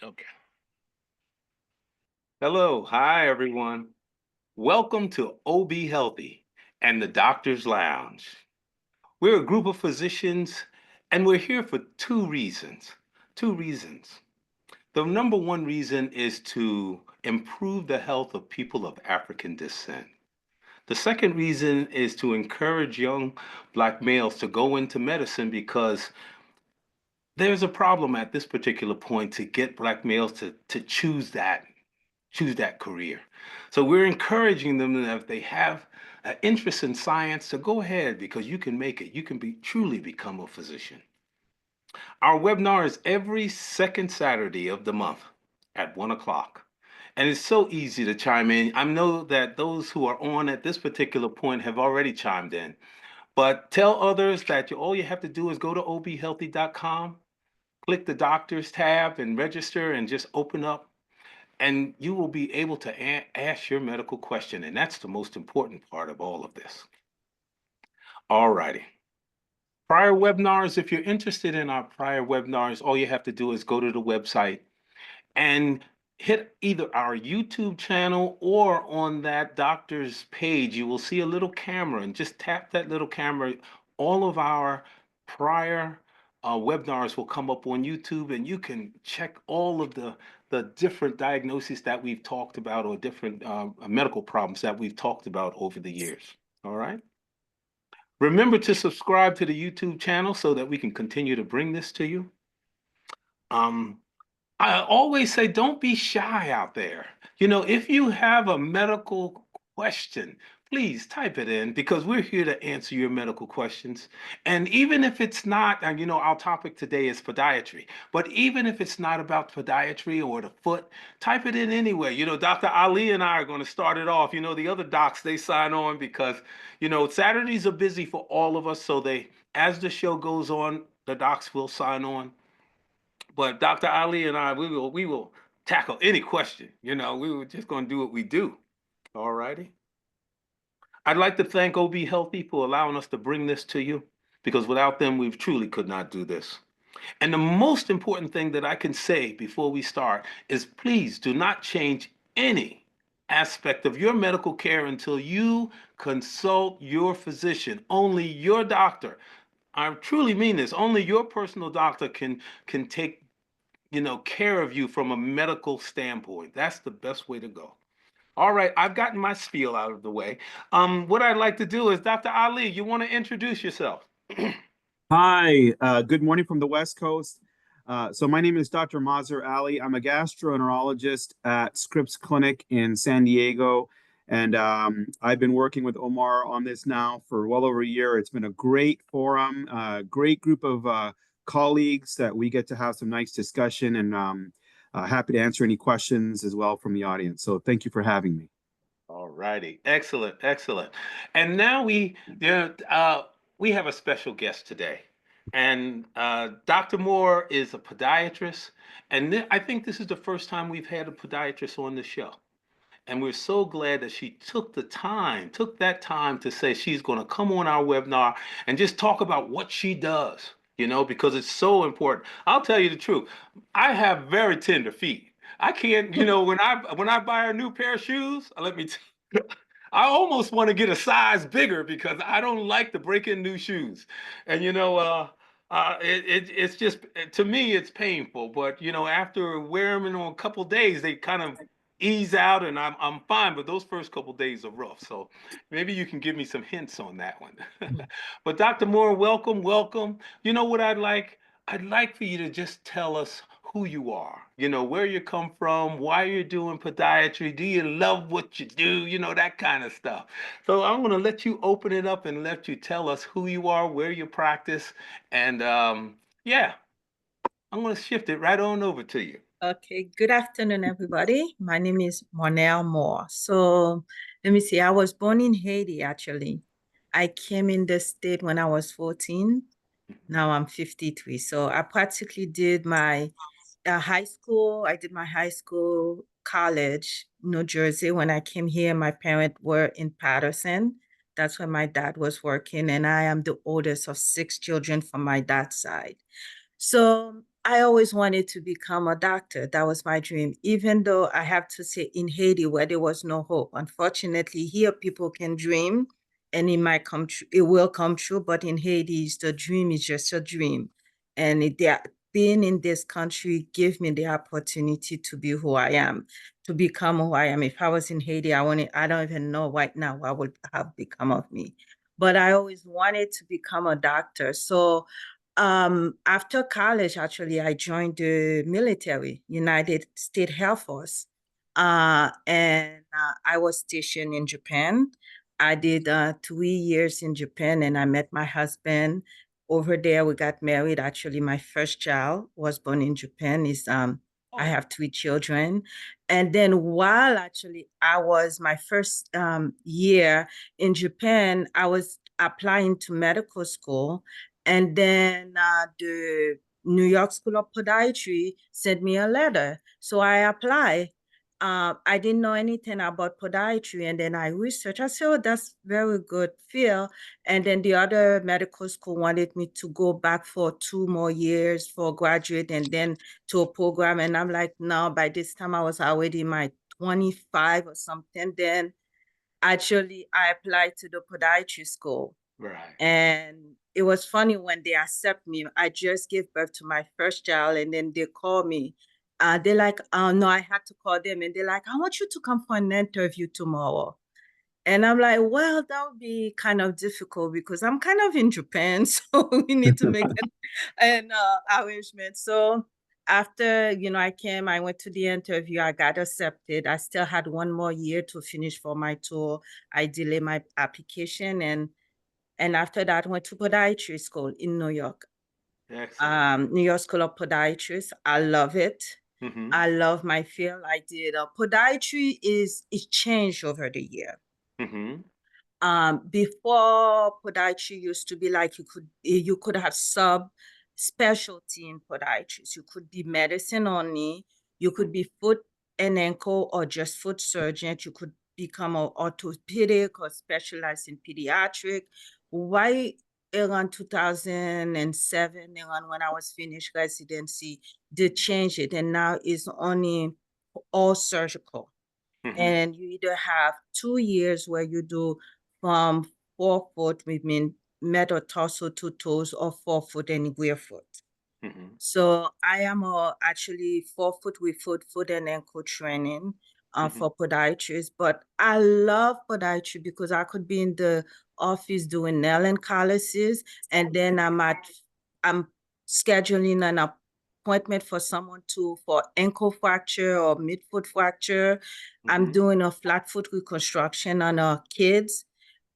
Okay. Hello. Hi, everyone. Welcome to OB Healthy and the Doctor's Lounge. We're a group of physicians and we're here for two reasons. Two reasons. The number one reason is to improve the health of people of African descent. The second reason is to encourage young Black males to go into medicine because there's a problem at this particular point to get Black males to choose that career. So we're encouraging them that if they have an interest in science to go ahead because you can make it. You can be truly become a physician. Our webinar is every second Saturday of the month at 1 o'clock. And it's so easy to chime in. I know that those who are on at this particular point have already chimed in, but tell others that all you have to do is go to obhealthy.com, click the doctors tab and register and just open up and you will be able to ask your medical question. And that's the most important part of all of this. All righty. Prior webinars, if you're interested in our prior webinars, all you have to do is go to the website and hit either our YouTube channel or on that doctor's page. You will see a little camera and just tap that little camera. All of our prior webinars will come up on YouTube and you can check all of the different diagnoses that we've talked about or different medical problems that we've talked about over the years. All right. Remember to subscribe to the YouTube channel so that we can continue to bring this to you. I always say, don't be shy out there. If you have a medical question, please type it in because we're here to answer your medical questions. And even if it's not, and our topic today is podiatry, but even if it's not about podiatry or the foot, type it in anyway. Dr. Ali and I are going to start it off. The other docs, they sign on because, Saturdays are busy for all of us. So as the show goes on, the docs will sign on. But Dr. Ali and I, we will tackle any question. We were just going to do what we do. All righty. I'd like to thank OB Healthy for allowing us to bring this to you because without them, we truly could not do this. And the most important thing that I can say before we start is please do not change any aspect of your medical care until you consult your physician. Only your doctor, I truly mean this, only your personal doctor can take care of you from a medical standpoint. That's the best way to go. All right, I've gotten my spiel out of the way. What I'd like to do is, Dr. Ali, you want to introduce yourself? Hi, good morning from the West Coast. So my name is Dr. Mazhar Ali. I'm a gastroenterologist at Scripps Clinic in San Diego. And I've been working with Omar on this now for well over a year. It's been a great forum, a great group of colleagues that we get to have some nice discussion and happy to answer any questions as well from the audience. So thank you for having me. All righty, excellent, excellent. And now we have a special guest today, and Dr. Moore is a podiatrist, and I think this is the first time we've had a podiatrist on the show. And we're so glad that she took that time to say she's going to come on our webinar and just talk about what she does, because it's so important. I'll tell you the truth. I have very tender feet. I can't, when I buy a new pair of shoes, let me I almost want to get a size bigger because I don't like to break in new shoes. And it's just to me it's painful. But after wearing them on a couple days, they kind of ease out, and I'm fine. But those first couple days are rough. So maybe you can give me some hints on that one. But Dr. Moore, welcome, welcome. You know what I'd like? I'd like for you to just tell us who you are, where you come from, why you're doing podiatry, do you love what you do, that kind of stuff. So I'm going to let you open it up and let you tell us who you are, where you practice, and yeah, I'm going to shift it right on over to you. Okay, good afternoon, everybody. My name is Monel Moore. So let me see, I was born in Haiti, actually. I came in the state when I was 14. Now I'm 53. So I practically did my high school. I did my high school, college, New Jersey. When I came here, my parents were in Patterson. That's where my dad was working. And I am the oldest of 6 children from my dad's side. So I always wanted to become a doctor. That was my dream, even though I have to say in Haiti where there was no hope. Unfortunately, here people can dream and it might come true. It will come true, but in Haiti, the dream is just a dream. And being in this country gave me the opportunity to be who I am, to become who I am. If I was in Haiti, I don't even know right now what would have become of me. But I always wanted to become a doctor. So after college, actually, I joined the military, United States Air Force. And I was stationed in Japan. I did 3 years in Japan and I met my husband. Over there, we got married. Actually, my first child was born in Japan. I Oh, have 3 children. And then while actually I was my first year in Japan, I was applying to medical school. And then the New York School of Podiatry sent me a letter. So I applied. I didn't know anything about podiatry. And then I researched. I said, oh, that's very good field. And then the other medical school wanted me to go back for 2 more years for graduate and then to a program. And I'm like, no, by this time I was already in my 25 or something. Then actually I applied to the podiatry school. right. And it was funny when they accept me. I just gave birth to my first child, and then they call me. They're like, oh, no, I had to call them. And they're like, I want you to come for an interview tomorrow. And I'm like, well, that would be kind of difficult because I'm kind of in Japan. So we need to make an arrangement. So after, I came, I went to the interview, I got accepted. I still had 1 more year to finish for my tour. I delayed my application and after that, I went to podiatry school in New York. Excellent. New York School of Podiatrist. I love it. Mm-hmm. I love my field. I did podiatry is changed over the year. Mm-hmm. Before podiatry used to be like you could have sub specialty in podiatry. You could be medicine only. You could be foot and ankle or just foot surgeon. You could become an orthopedic or specialize in pediatric. Why around 2007, around when I was finished residency, they changed it and now it's only all surgical. Mm-hmm. And you either have 2 years where you do from 4 foot, we mean metatarsal to toes, or 4 foot anywhere foot. Mm-hmm. So I am actually 4 foot with foot and ankle training Mm-hmm. for podiatrists, but I love podiatry because I could be in the office doing nail and calluses, and then I'm scheduling an appointment for someone for ankle fracture or midfoot fracture. I'm Mm-hmm. doing a flat foot reconstruction on kids,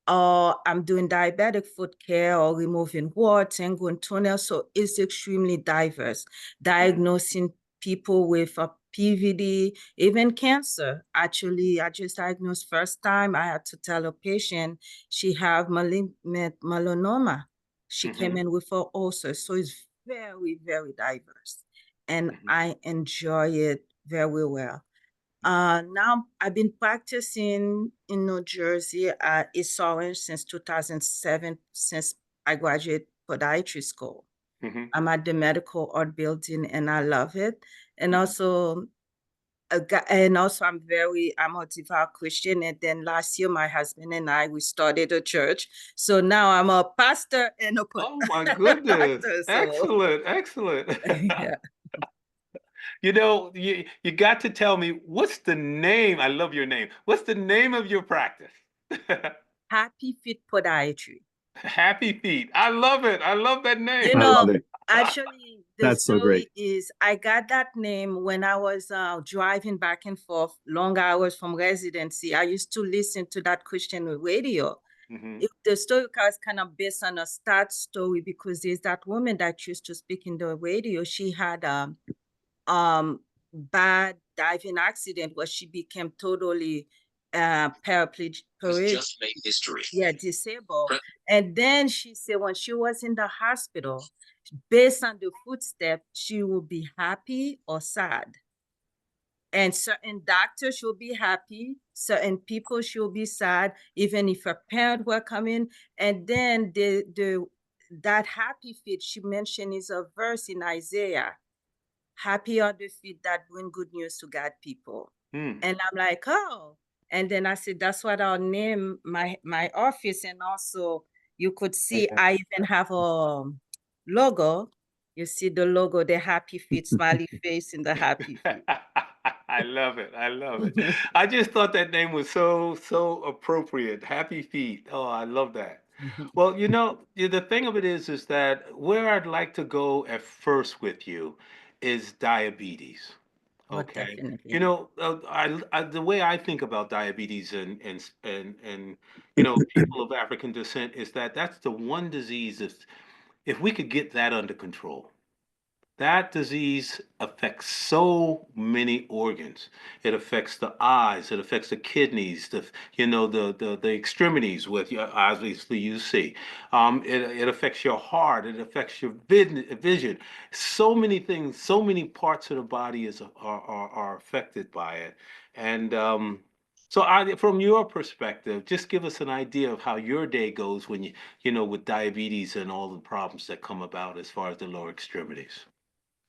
or I'm doing diabetic foot care or removing warts and going toenails. So it's extremely diverse. Mm-hmm. Diagnosing people with a PVD, even cancer. Actually, I just diagnosed first time. I had to tell a patient she have malignant melanoma. She came Mm-hmm. in with her ulcer. So it's very, very diverse. And Mm-hmm. I enjoy it very well. Now I've been practicing in New Jersey at East Orange since 2007, since I graduated podiatry school. Mm-hmm. I'm at the medical art building and I love it. And Mm-hmm. also, I'm a devout Christian. And then last year, my husband and we started a church. So now I'm a pastor and a Oh my goodness. doctor. So Excellent. Excellent. yeah. You got to tell me what's the name. I love your name. What's the name of your practice? Happy Fit Podiatry. Happy Feet. I love it. I love that name. You I know, love it. actually, the That's so great. story is I got that name when I was driving back and forth long hours from residency. I used to listen to that Christian radio. Mm-hmm. The story is kind of based on a start story because there's that woman that used to speak in the radio. She had um bad diving accident where she became totally paraplegic, just made history. Yeah, disabled. And then she said when she was in the hospital, based on the footstep, she will be happy or sad. And certain doctors will be happy, certain people should be sad, even if a parent were coming. And then that happy fit she mentioned is a verse in Isaiah. happy are the feet that bring good news to God people. Mm. And I'm like, oh. And then I said, that's what I'll name my office. And also you could see I even have a logo. You see the logo, the happy feet, smiley face in the happy feet. I love it. I love it. I just thought that name was so appropriate. Happy Feet. Oh, I love that. Well, the thing of it is that where I'd like to go at first with you is diabetes. Oh, Okay. definitely. The way I think about diabetes and people of African descent is that that's the one disease if we could get that under control. That disease affects so many organs. It affects the eyes, it affects the kidneys, the extremities with your obviously you see. It affects your heart, it affects your vision. So many things, so many parts of the body are affected by it. And from your perspective, just give us an idea of how your day goes when with diabetes and all the problems that come about as far as the lower extremities.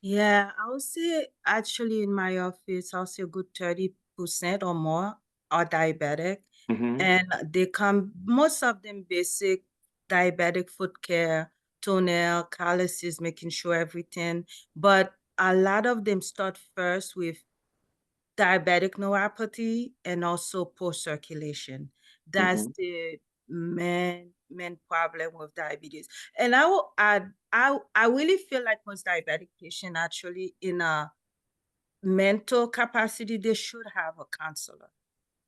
Yeah, I would say actually in my office, I'll say a good 30% or more are diabetic. Mhm, And they come, most of them basic diabetic foot care, toenail, calluses, making sure everything. But a lot of them start first with diabetic neuropathy and also poor circulation. That's mhm, the main problem with diabetes. And I will add, I really feel like most diabetic patient actually in a mental capacity, they should have a counselor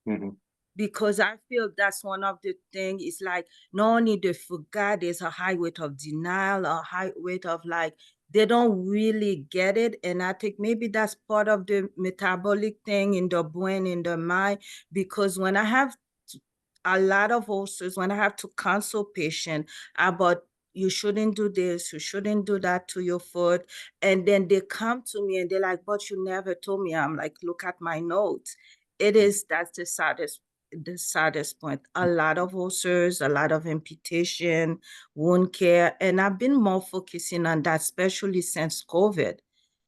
mhm, because I feel that's one of the things. It's like not only they forgot, there's a high rate of denial, a high rate of like they don't really get it. And I think maybe that's part of the metabolic thing in the brain, in the mind, because when I have a lot of ulcers, when I have to counsel patient about you shouldn't do this, you shouldn't do that to your foot. And then they come to me and they're like, but you never told me. I'm like, look at my notes. That's the saddest point. A lot of ulcers, a lot of amputation, wound care. And I've been more focusing on that, especially since COVID.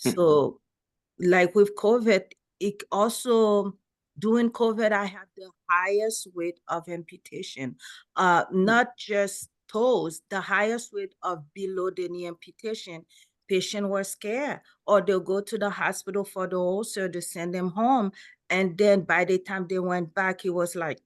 mhm, So like with COVID, it also during COVID, I had the highest rate of amputation. Not just toes, the highest rate of below the knee amputation. Patients were scared, or they'll go to the hospital for the ulcer to send them home. And then by the time they went back, it was like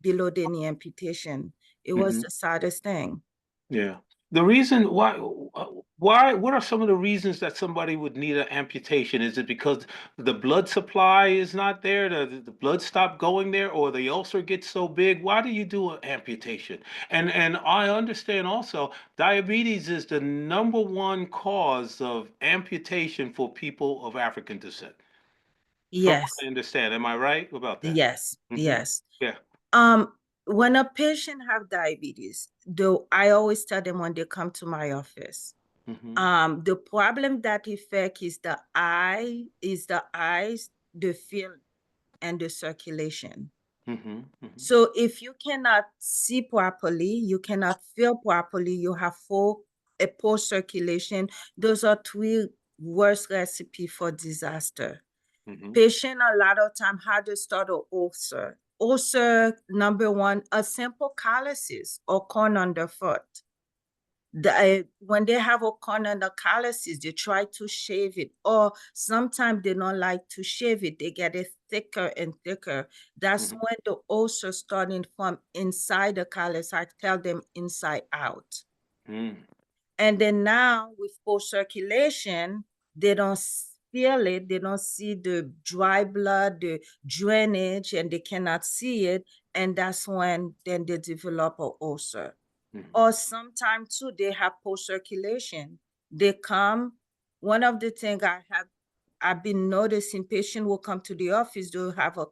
below the knee amputation. It was mhm. the saddest thing. Yeah. The reason why, what are some of the reasons that somebody would need an amputation? Is it because the blood supply is not there, the blood stopped going there, or the ulcer gets so big? Why do you do an amputation? And I understand also diabetes is the number one cause of amputation for people of African descent. From what Yes, I understand, am I right about that? yes, Hmm. yes. Yeah. Um, when a patient have diabetes, though I always tell them when they come to my office, Hmm. the problem that affect is the eyes, the field, and the circulation. Hmm. Hmm. So if you cannot see properly, you cannot feel properly, you have a poor circulation, those are three worst recipe for disaster. Hmm. Patient a lot of time had to start an ulcer. Ulcer, number one, a simple calluses or corn underfoot. When they have a corn under calluses, they try to shave it, or sometimes they don't like to shave it. They get it thicker and thicker. That's Hmm. when the ulcer starting from inside the callus. I tell them inside out. Hmm. And then now with poor circulation, they don't feel it. They don't see the dry blood, the drainage, and they cannot see it. And that's when then they develop a ulcer. Hmm. Or sometimes too, they have poor circulation. They come. One of the things I've been noticing, patients will come to the office, they'll have a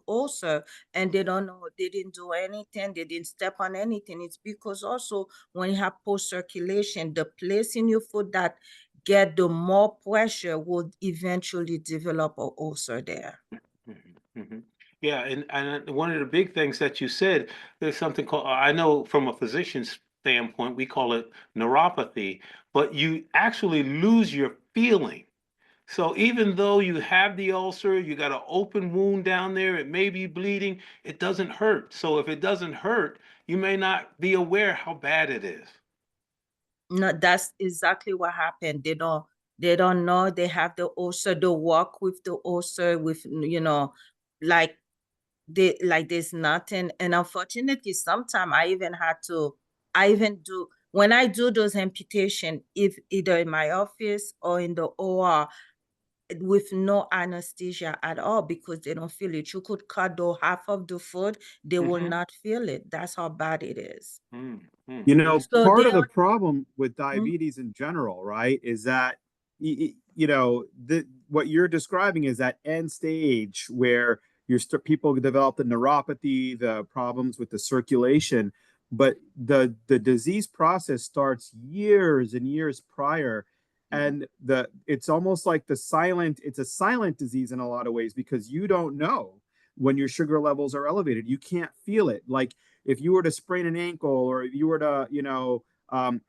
ulcer, and they don't know, they didn't do anything, they didn't step on anything. It's because also when you have poor circulation, the place in your foot that get the more pressure will eventually develop an ulcer there. Mhm, mhm. Yeah, and one of the big things that you said, there's something called, I know from a physician's standpoint, we call it neuropathy, but you actually lose your feeling. So even though you have the ulcer, you got an open wound down there, it may be bleeding, it doesn't hurt. So if it doesn't hurt, you may not be aware how bad it is. No, that's exactly what happened. They don't know they have the ulcer. They walk with the ulcer with, like there's nothing. And unfortunately, sometimes I even do when I do those amputation, if either in my office or in the OR, with no anesthesia at all, because they don't feel it. You could cut the half of the foot, they will Mm-hmm. not feel it. That's how bad it is. Mm-hmm. You know, So part they of the are. problem with Mm, diabetes in general, right, is that you know what you're describing is that end stage where people develop the neuropathy, the problems with the circulation, but the disease process starts years and years prior, Mm-hmm. and it's almost like it's a silent disease in a lot of ways because you don't know when your sugar levels are elevated. You can't feel it. Like if you were to sprain an ankle or if you were to,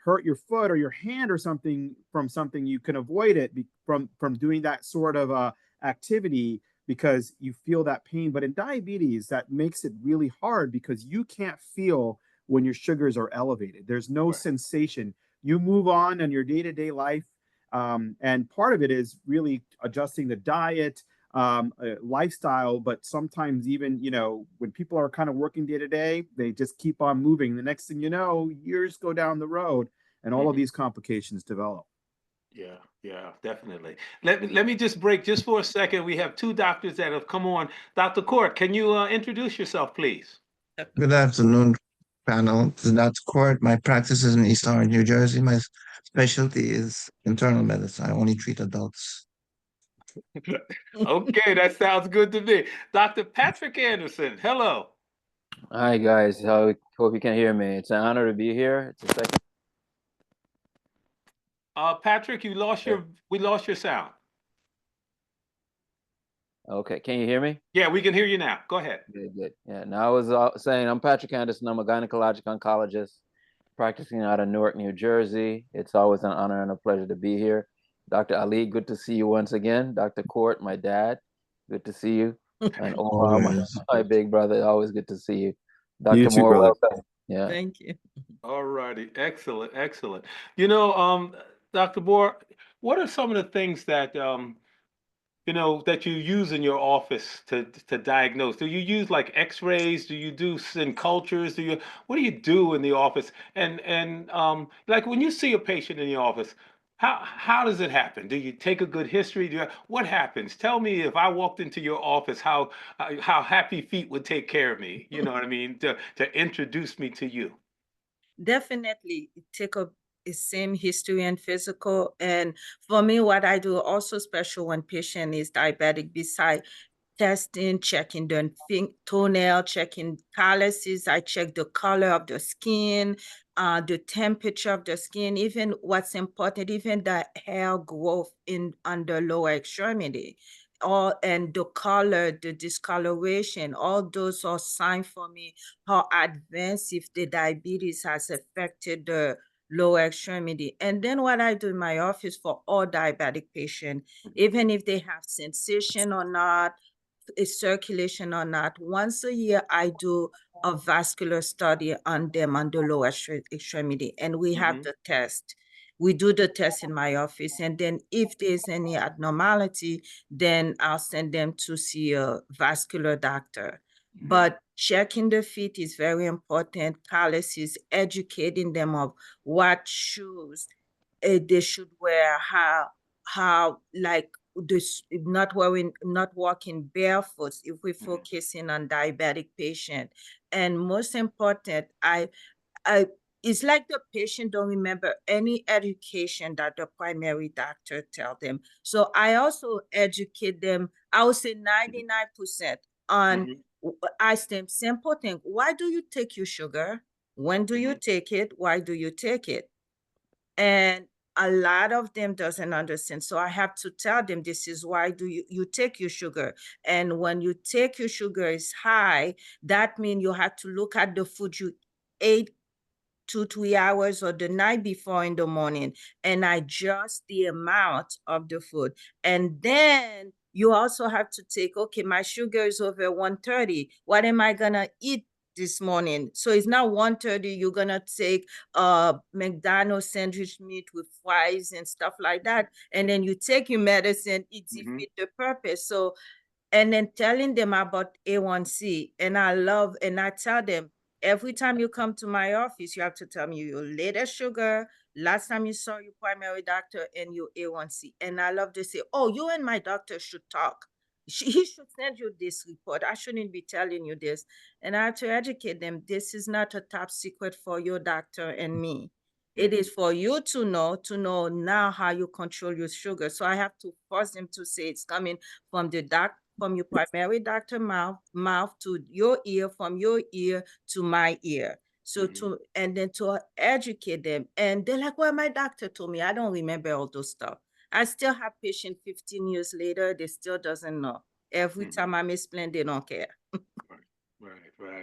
hurt your foot or your hand or something from something, you can avoid it from doing that sort of activity because you feel that pain. But in diabetes, that makes it really hard because you can't feel when your sugars are elevated. There's no Right. sensation. You move on in your day-to-day life. And part of it is really adjusting the diet, lifestyle, but sometimes even, when people are kind of working day to day, they just keep on moving. The next thing you know, years go down the road and all of Mm-hmm. these complications develop. Yeah, yeah, definitely. Let me just break just for a second. We have two doctors that have come on. Dr. Court, can you introduce yourself, please? Good afternoon, panel. This is Dr. Court. My practice is in East Orange, New Jersey. My specialty is internal medicine. I only treat adults. Okay, that sounds good to me. Dr. Patrick Anderson, hello. Hi guys, hope you can hear me. It's an honor to be here. It's a second. Patrick, Yeah. we lost your sound. Okay, can you hear me? Yeah, we can hear you now. Go ahead. Good, good. Yeah, now I was saying I'm Patrick Anderson. I'm a gynecologic oncologist practicing out of Newark, New Jersey. It's always an honor and a pleasure to be here. Dr. Ali, good to see you once again. Dr. Court, my dad, good to see you. And Omar, Always. my big brother, always good to see you. You Dr. too, Moore, brother. welcome. Yeah. Thank you. All righty. Excellent, excellent. You know, Dr. Moore, what are some of the things that that you use in your office to diagnose? Do you use like X-rays? Do you do send cultures? What do you do in the office? And like when you see a patient in the office, how does it happen? Do you take a good history? What happens? Tell me if I walked into your office, how Happy Feet would take care of me. You know what I mean? To introduce me to you. Definitely take a same history and physical. And for me, what I do also special when patient is diabetic, beside testing, checking the toenail, checking calluses. I check the color of the skin, the temperature of the skin, even what's important, even the hair growth on the lower extremity. All and the color, the discoloration, all those are signs for me how advanced if the diabetes has affected the lower extremity. And then what I do in my office for all diabetic patients, even if they have sensation or not, is circulation or not. Once a year, I do a vascular study on them on the lower extremity, and we have Mm-hmm. the test. We do the test in my office, and then if there's any abnormality, then I'll send them to see a vascular doctor. Mm-hmm. But checking the feet is very important. Carlos is educating them of what shoes they should wear, how like this not walking barefoot if we're Mm-hmm. focusing on diabetic patient. And most important, I it's like the patient don't remember any education that the primary doctor tell them. So I also educate them, I would say 99% on. Mm-hmm. Ask them simple thing: why do you take your sugar? When do you Mm-hmm. take it? Why do you take it? And a lot of them doesn't understand, so I have to tell them, this is why do you take your sugar. And when you take your sugar is high, that means you have to look at the food you ate 2-3 hours or the night before in the morning and adjust the amount of the food. And then you also have to take, okay, my sugar is over 130. What am I gonna eat this morning? So it's not 130, you're gonna take McDonald's sandwich meat with fries and stuff like that. And then you take your medicine, it defeats the purpose. So, and then telling them about A1C. And I tell them, every time you come to my office, you have to tell me your latest sugar, last time you saw your primary doctor, and your A1C. And I love to say, oh, you and my doctor should talk. He should send you this report. I shouldn't be telling you this. And I have to educate them. This is not a top secret for your doctor and me. It is for you to know now how you control your sugar. So I have to force them to say it's coming from the from your primary doctor mouth to your ear, from your ear to my ear. So and then to educate them. And they're like, well, my doctor told me. I don't remember all those stuff. I still have patients 15 years later, they still doesn't know. Every time I'm explaining, they don't care.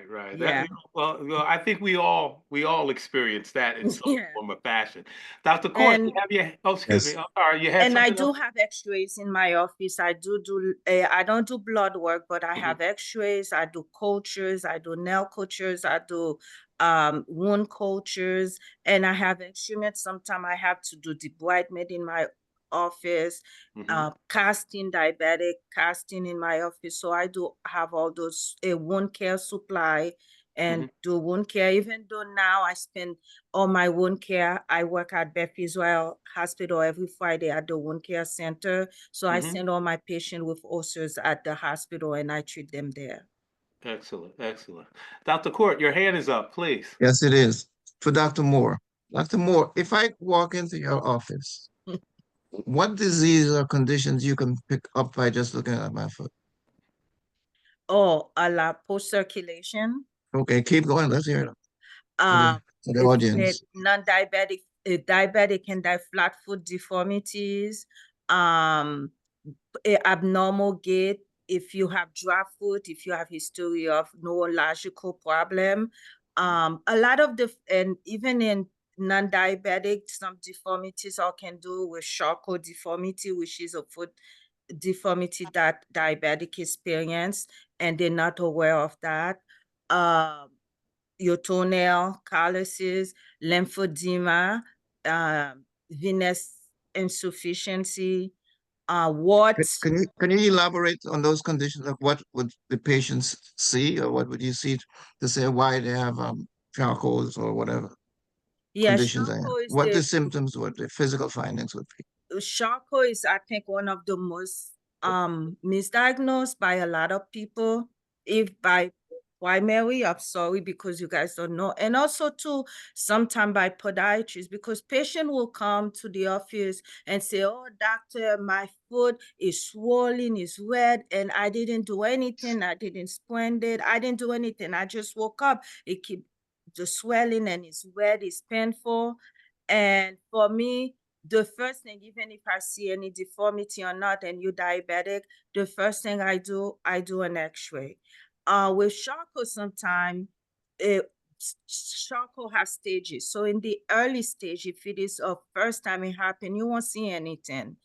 Right. Yeah. Well, I think we all experience that in some Yeah. form or fashion. Dr. Court, you And have your, oh, excuse me. Yes. I'm sorry, you had and I something else? do have x-rays in my office. I don't do blood work, but I have x-rays, I do cultures, I do nail cultures, I do wound cultures, and I have instruments. Sometimes I have to do debridement in my office, diabetic casting in my office. So I do have all those wound care supply and do wound care, even though now I spend all my wound care. I work at Beth Israel Hospital every Friday at the wound care center. So I send all my patients with ulcers at the hospital and I treat them there. Excellent. Dr. Court, your hand is up, please. Yes, it is. For Dr. Moore. Dr. Moore, if I walk into your office, what disease or conditions you can pick up by just looking at my foot? Oh, a la post circulation. Okay, keep going. Let's hear it. For the It's audience. non-diabetic, diabetic and flat foot deformities, abnormal gait, if you have dry foot, if you have history of neurological problem, a lot of and even in non-diabetic, some deformities all can do with Charcot deformity, which is a foot deformity that diabetic experience, and they're not aware of that. Your toenail calluses, lymphedema, venous insufficiency, warts. Can you elaborate on those conditions of what would the patients see or what would you see to say why they have charcoals or whatever Yeah, conditions they have? Charcot is What the symptoms, what the physical findings would be? Charcot is, I think, one of the most misdiagnosed by a lot of people. If by primary, I'm sorry because you guys don't know, and also too sometimes by podiatrists, because patient will come to the office and say, "Oh, doctor, my foot is swollen, is red, and I didn't do anything. I didn't sprain it. I didn't do anything. I just woke up. It keep the swelling and it's red, it's painful." And for me, the first thing, even if I see any deformity or not, and you're diabetic, the first thing I do an x-ray. With Charcot, sometimes Charcot has stages. So in the early stage, if it is a first time it happened, you won't see anything.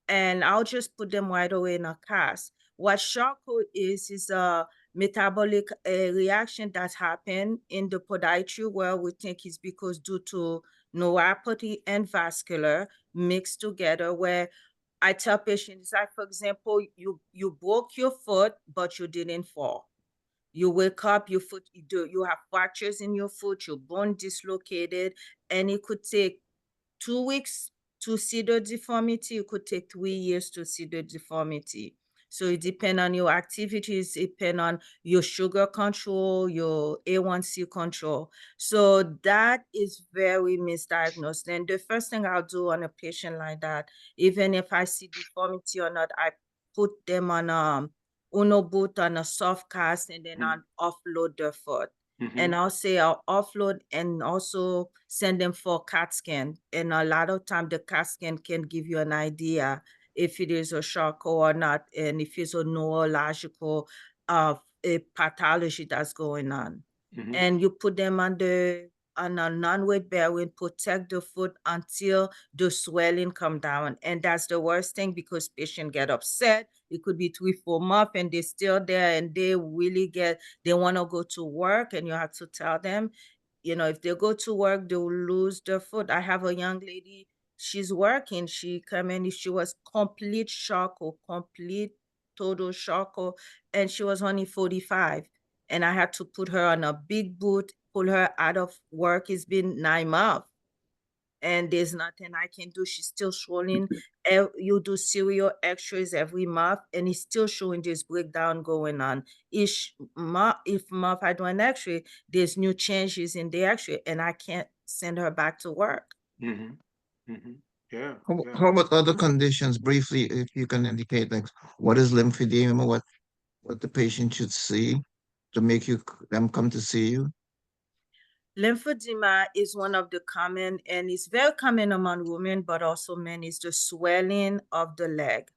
And I'll just put them right away in a cast. What Charcot is a metabolic reaction that happened in the podiatry where we think is because due to neuropathy and vascular mixed together, where I tell patients, like, for example, you broke your foot, but you didn't fall. You wake up, your foot, you have fractures in your foot, your bone dislocated, and it could take 2 weeks to see the deformity. It could take 3 years to see the deformity. So it depends on your activities, it depends on your sugar control, your A1C control. So that is very misdiagnosed. And the first thing I'll do on a patient like that, even if I see deformity or not, I put them on Uno boot on a soft cast, and then I'll offload the foot. And I'll say I'll offload and also send them for CAT scan. And a lot of time the CAT scan can give you an idea if it is a Charcot or not, and if it's a neurological a pathology that's going on. And you put them under on a non-weight bearing, protect the foot until the swelling come down. And that's the worst thing because patients get upset. It could be 3-4 months and they're still there and they want to go to work, and you have to tell them, if they go to work, they will lose their foot. I have a young lady, she's working. She came in, she was complete shock or complete total shock, and she was only 45. And I had to put her on a big boot, pull her out of work. It's been 9 months. And there's nothing I can do. She's still swollen. You do serial x-rays every month, and it's still showing this breakdown going on. Each month, if month I do an x-ray, there's new changes in the x-ray, and I can't send her back to work. Mm-hmm. Mm-hmm. Yeah. How about other conditions? Briefly, if you can indicate, like, what is lymphedema, what the patient should see to make them come to see you? Lymphedema is one of the common, and it's very common among women, but also men, is the swelling of the leg.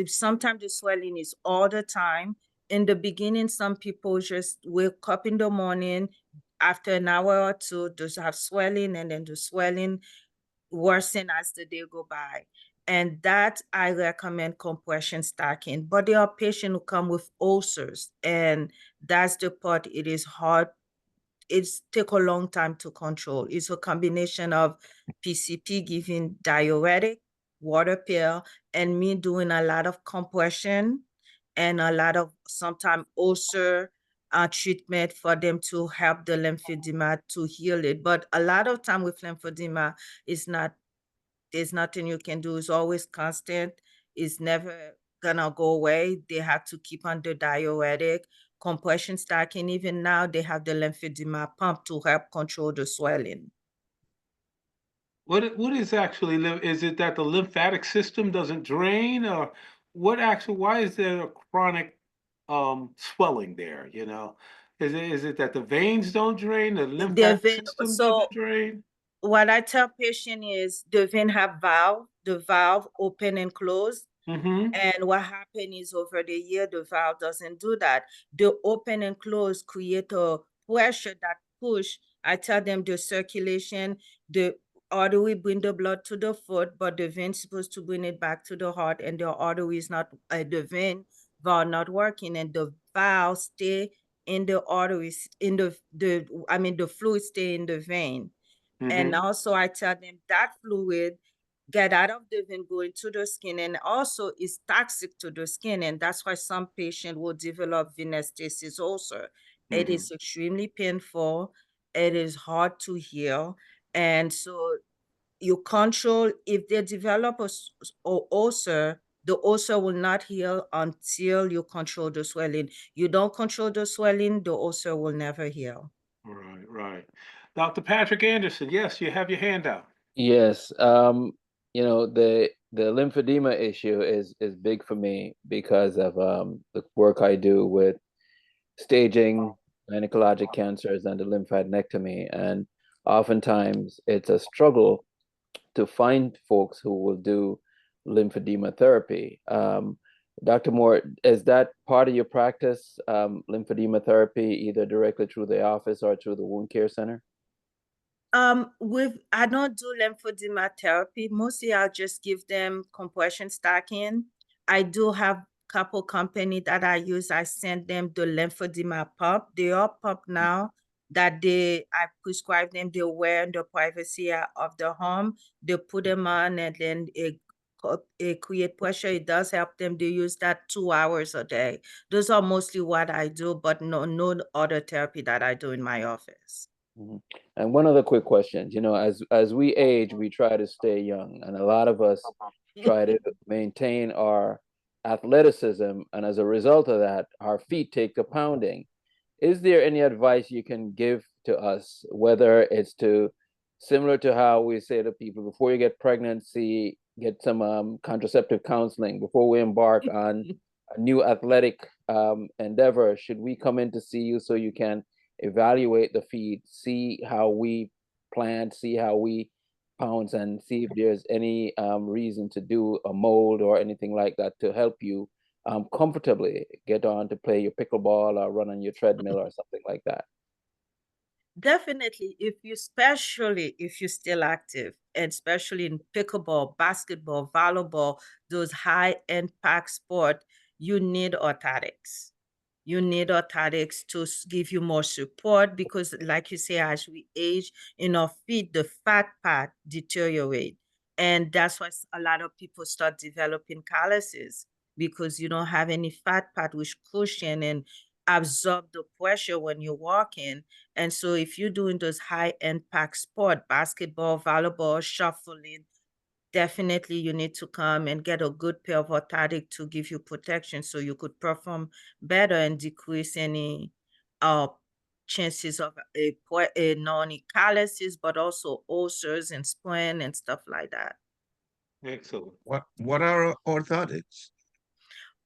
Sometimes the swelling is all the time. In the beginning, some people just wake up in the morning, after an hour or two, just have swelling, and then the swelling worsen as the day go by. And that I recommend compression stacking. But there are patients who come with ulcers, and that's the part it is hard. It's take a long time to control. It's a combination of PCP giving diuretic, water pill, and me doing a lot of compression and a lot of sometimes ulcer treatment for them to help the lymphedema to heal it. But a lot of time with lymphedema, there's nothing you can do. It's always constant. It's never gonna go away. They have to keep on the diuretic, compression stacking. Even now, they have the lymphedema pump to help control the swelling. What is actually is it that the lymphatic system doesn't drain, or why is there a chronic swelling there, Is it that the veins don't drain, the lymphatic system So doesn't drain? what I tell patient is the vein have the valve open and close. Mm-hmm. And what happened is over the year, the valve doesn't do that. The open and close create a pressure that push. I tell them the circulation, the artery bring the blood to the foot, but the vein supposed to bring it back to the heart, and the artery is not, the vein valve not working, and the valve stay in the arteries, in the fluid stay in the vein. And Mm-hmm. also I tell them that fluid get out of the vein, go into the skin, and also is toxic to the skin. And that's why some patient will develop venous stasis ulcer. It Mm-hmm. is extremely painful. It is hard to heal. And so you control, if they develop a ulcer, the ulcer will not heal until you control the swelling. You don't control the swelling, the ulcer will never heal. Right, right. Dr. Patrick Anderson, yes, you have your hand out. Yes, the lymphedema issue is big for me because of the work I do with staging gynecologic cancers and the lymphadenectomy, and oftentimes it's a struggle to find folks who will do lymphedema therapy. Dr. Moore, is that part of your practice, lymphedema therapy, either directly through the office or through the wound care center? I don't do lymphedema therapy. Mostly I'll just give them compression stacking. I do have couple company that I use. I send them the lymphedema pump. They are pump now that I prescribe them. They wear in the privacy of the home. They put them on, and then it create pressure. It does help them. They use that 2 hours a day. Those are mostly what I do, but no other therapy that I do in my office. Mhm. And one other quick question, as we age, we try to stay young, and a lot of us try to maintain our athleticism, and as a result of that, our feet take a pounding. Is there any advice you can give to us, whether it's similar to how we say to people, before you get pregnant, get some contraceptive counseling before we embark on a new athletic endeavor? Should we come in to see you so you can evaluate the feed, see how we plant, see how we pounce, and see if there's any reason to do a mold or anything like that to help you comfortably get on to play your pickleball or run on your treadmill or something like that? Definitely, especially if you're still active, and especially in pickleball, basketball, volleyball, those high impact sport, you need orthotics. You need orthotics to give you more support because, like you say, as we age in our feet, the fat part deteriorate. And that's why a lot of people start developing calluses because you don't have any fat part which cushion and absorb the pressure when you're walking. And so if you're doing those high impact sport, basketball, volleyball, shuffling, definitely you need to come and get a good pair of orthotic to give you protection so you could perform better and decrease any uh chances of not only calluses but also ulcers and sprain and stuff like that. Excellent. What are orthotics?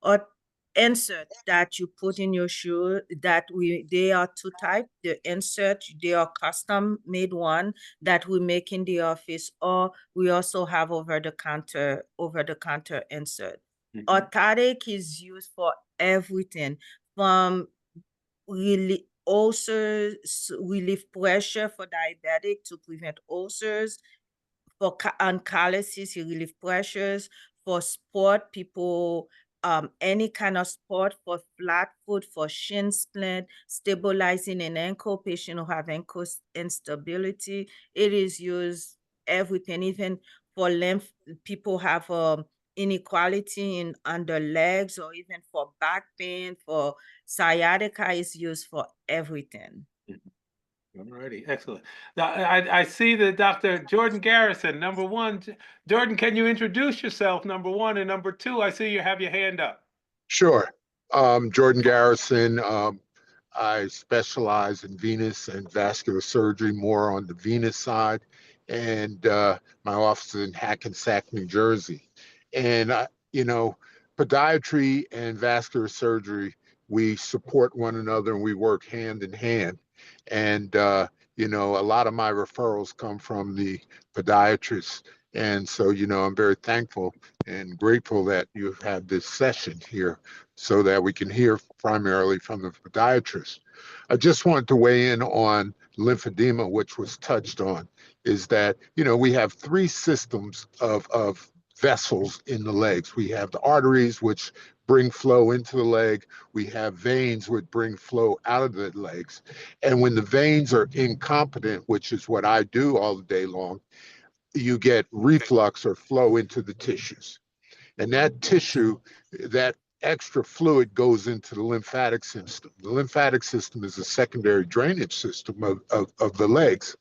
Or insert that you put in your shoe they are two type. The insert, they are custom made one that we make in the office, or we also have over the counter insert. Orthotic is used for everything from really ulcers, relieve pressure for diabetic to prevent ulcers, for on calluses, you relieve pressures. For sport, people, any kind of sport, for flat foot, for shin splint, stabilizing an ankle, patient who have ankle instability. It is used everything, even for lymph, people have inequality in under legs, or even for back pain, for sciatica is used for everything. All righty, excellent. Now, I see that Dr. Jordan Garrison, number one. Jordan, can you introduce yourself, number one? And number two, I see you have your hand up. Sure. Jordan Garrison. I specialize in venous and vascular surgery, more on the venous side, and my office is in Hackensack, New Jersey. And podiatry and vascular surgery, we support one another and we work hand in hand. And a lot of my referrals come from the podiatrists. And so, I'm very thankful and grateful that you have had this session here so that we can hear primarily from the podiatrist. I just wanted to weigh in on lymphedema, which was touched on, is that, we have three systems of vessels in the legs. We have the arteries, which bring flow into the leg. We have veins, which bring flow out of the legs. And when the veins are incompetent, which is what I do all the day long, you get reflux or flow into the tissues. And that tissue, that extra fluid goes into the lymphatic system. The lymphatic system is a secondary drainage system of the legs.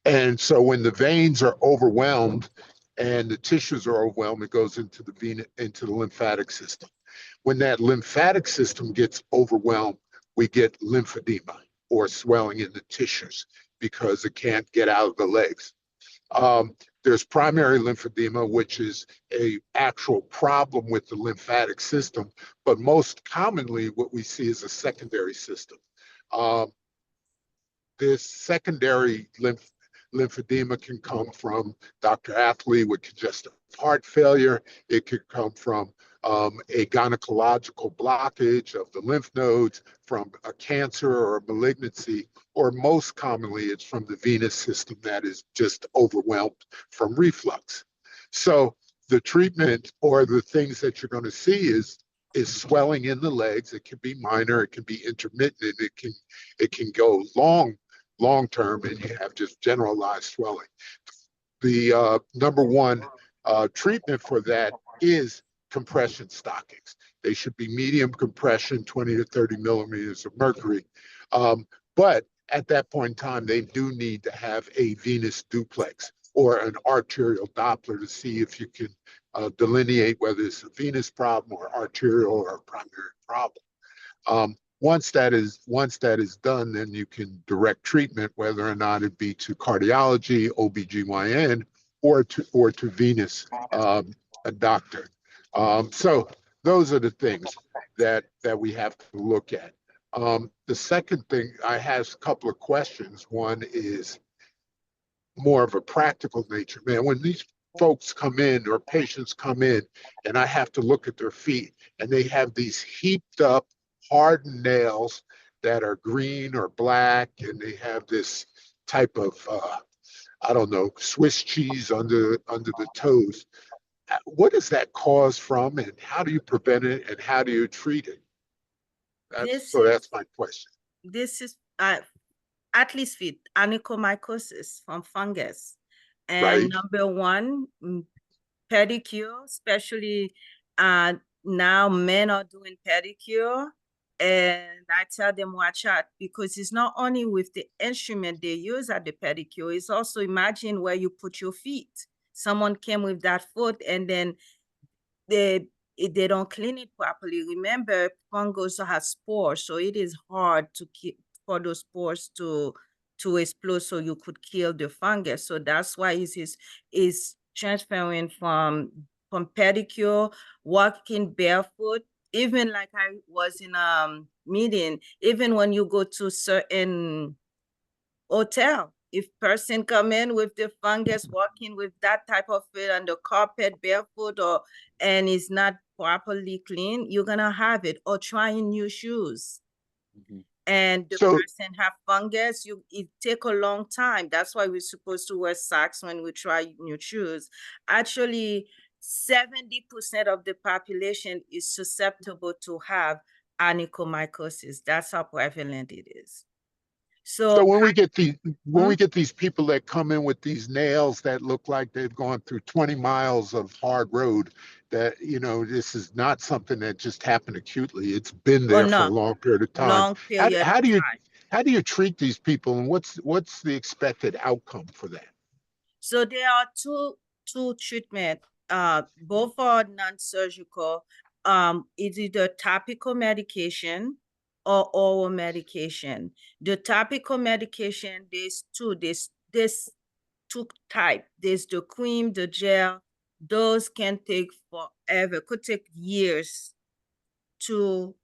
And so when the veins are overwhelmed and the tissues are overwhelmed, it goes into the lymphatic system. When that lymphatic system gets overwhelmed, we get lymphedema or swelling in the tissues because it can't get out of the legs. There's primary lymphedema, which is a actual problem with the lymphatic system, but most commonly what we see is a secondary system. This secondary lymphedema can come from Dr. Athley with congestive heart failure. It could come from a gynecological blockage of the lymph nodes, from a cancer or a malignancy, or most commonly it's from the venous system that is just overwhelmed from reflux. So the treatment or the things that you're going to see is swelling in the legs. It can be minor, it can be intermittent, it can go long term, and you have just generalized swelling. The number one treatment for that is compression stockings. They should be medium compression, 20 to 30 millimeters of mercury. But at that point in time, they do need to have a venous duplex or an arterial Doppler to see if you can delineate whether it's a venous problem or arterial or a primary problem. Once that is done, then you can direct treatment, whether or not it be to cardiology, OBGYN, or to venous a doctor. So those are the things that we have to look at. The second thing, I have a couple of questions. One is more of a practical nature. Man, when these folks come in or patients come in and I have to look at their feet and they have these heaped up hardened nails that are green or black, and they have this type of I don't know, Swiss cheese under the toes. What does that cause from, and how do you prevent it, and how do you treat it? This That's is my question. this is athlete's feet, onychomycosis from fungus. And Right. number one, pedicure, especially uh, now men are doing pedicure. And I tell them, watch out, because it's not only with the instrument they use at the pedicure, it's also imagine where you put your feet. Someone came with that foot and then they they don't clean it properly. Remember, fungus has spores, so it is hard to keep for those spores to explode, so you could kill the fungus. So that's why is transferring from pedicure, walking barefoot. Even like I was in meeting, even when you go to certain hotel. If person come in with the fungus, walking with that type of foot on the carpet barefoot and is not properly clean, you're gonna have it. Or trying new shoes. And the So person have fungus, it take a long time. That's why we're supposed to wear socks when we try new shoes. Actually, 70% of the population is susceptible to have onychomycosis. That's how prevalent it is. So So when we get these people that come in with these nails that look like they've gone through 20 miles of hard road, that this is not something that just happened acutely. It's been oh there for a no, long period of time. long period of time. How do you treat these people, and what's the expected outcome for that? So there are two treatment. Both are non-surgical. It's either topical medication or oral medication. The topical medication, there's two. There's two type. There's the cream, the gel. Those can take forever. Could take years to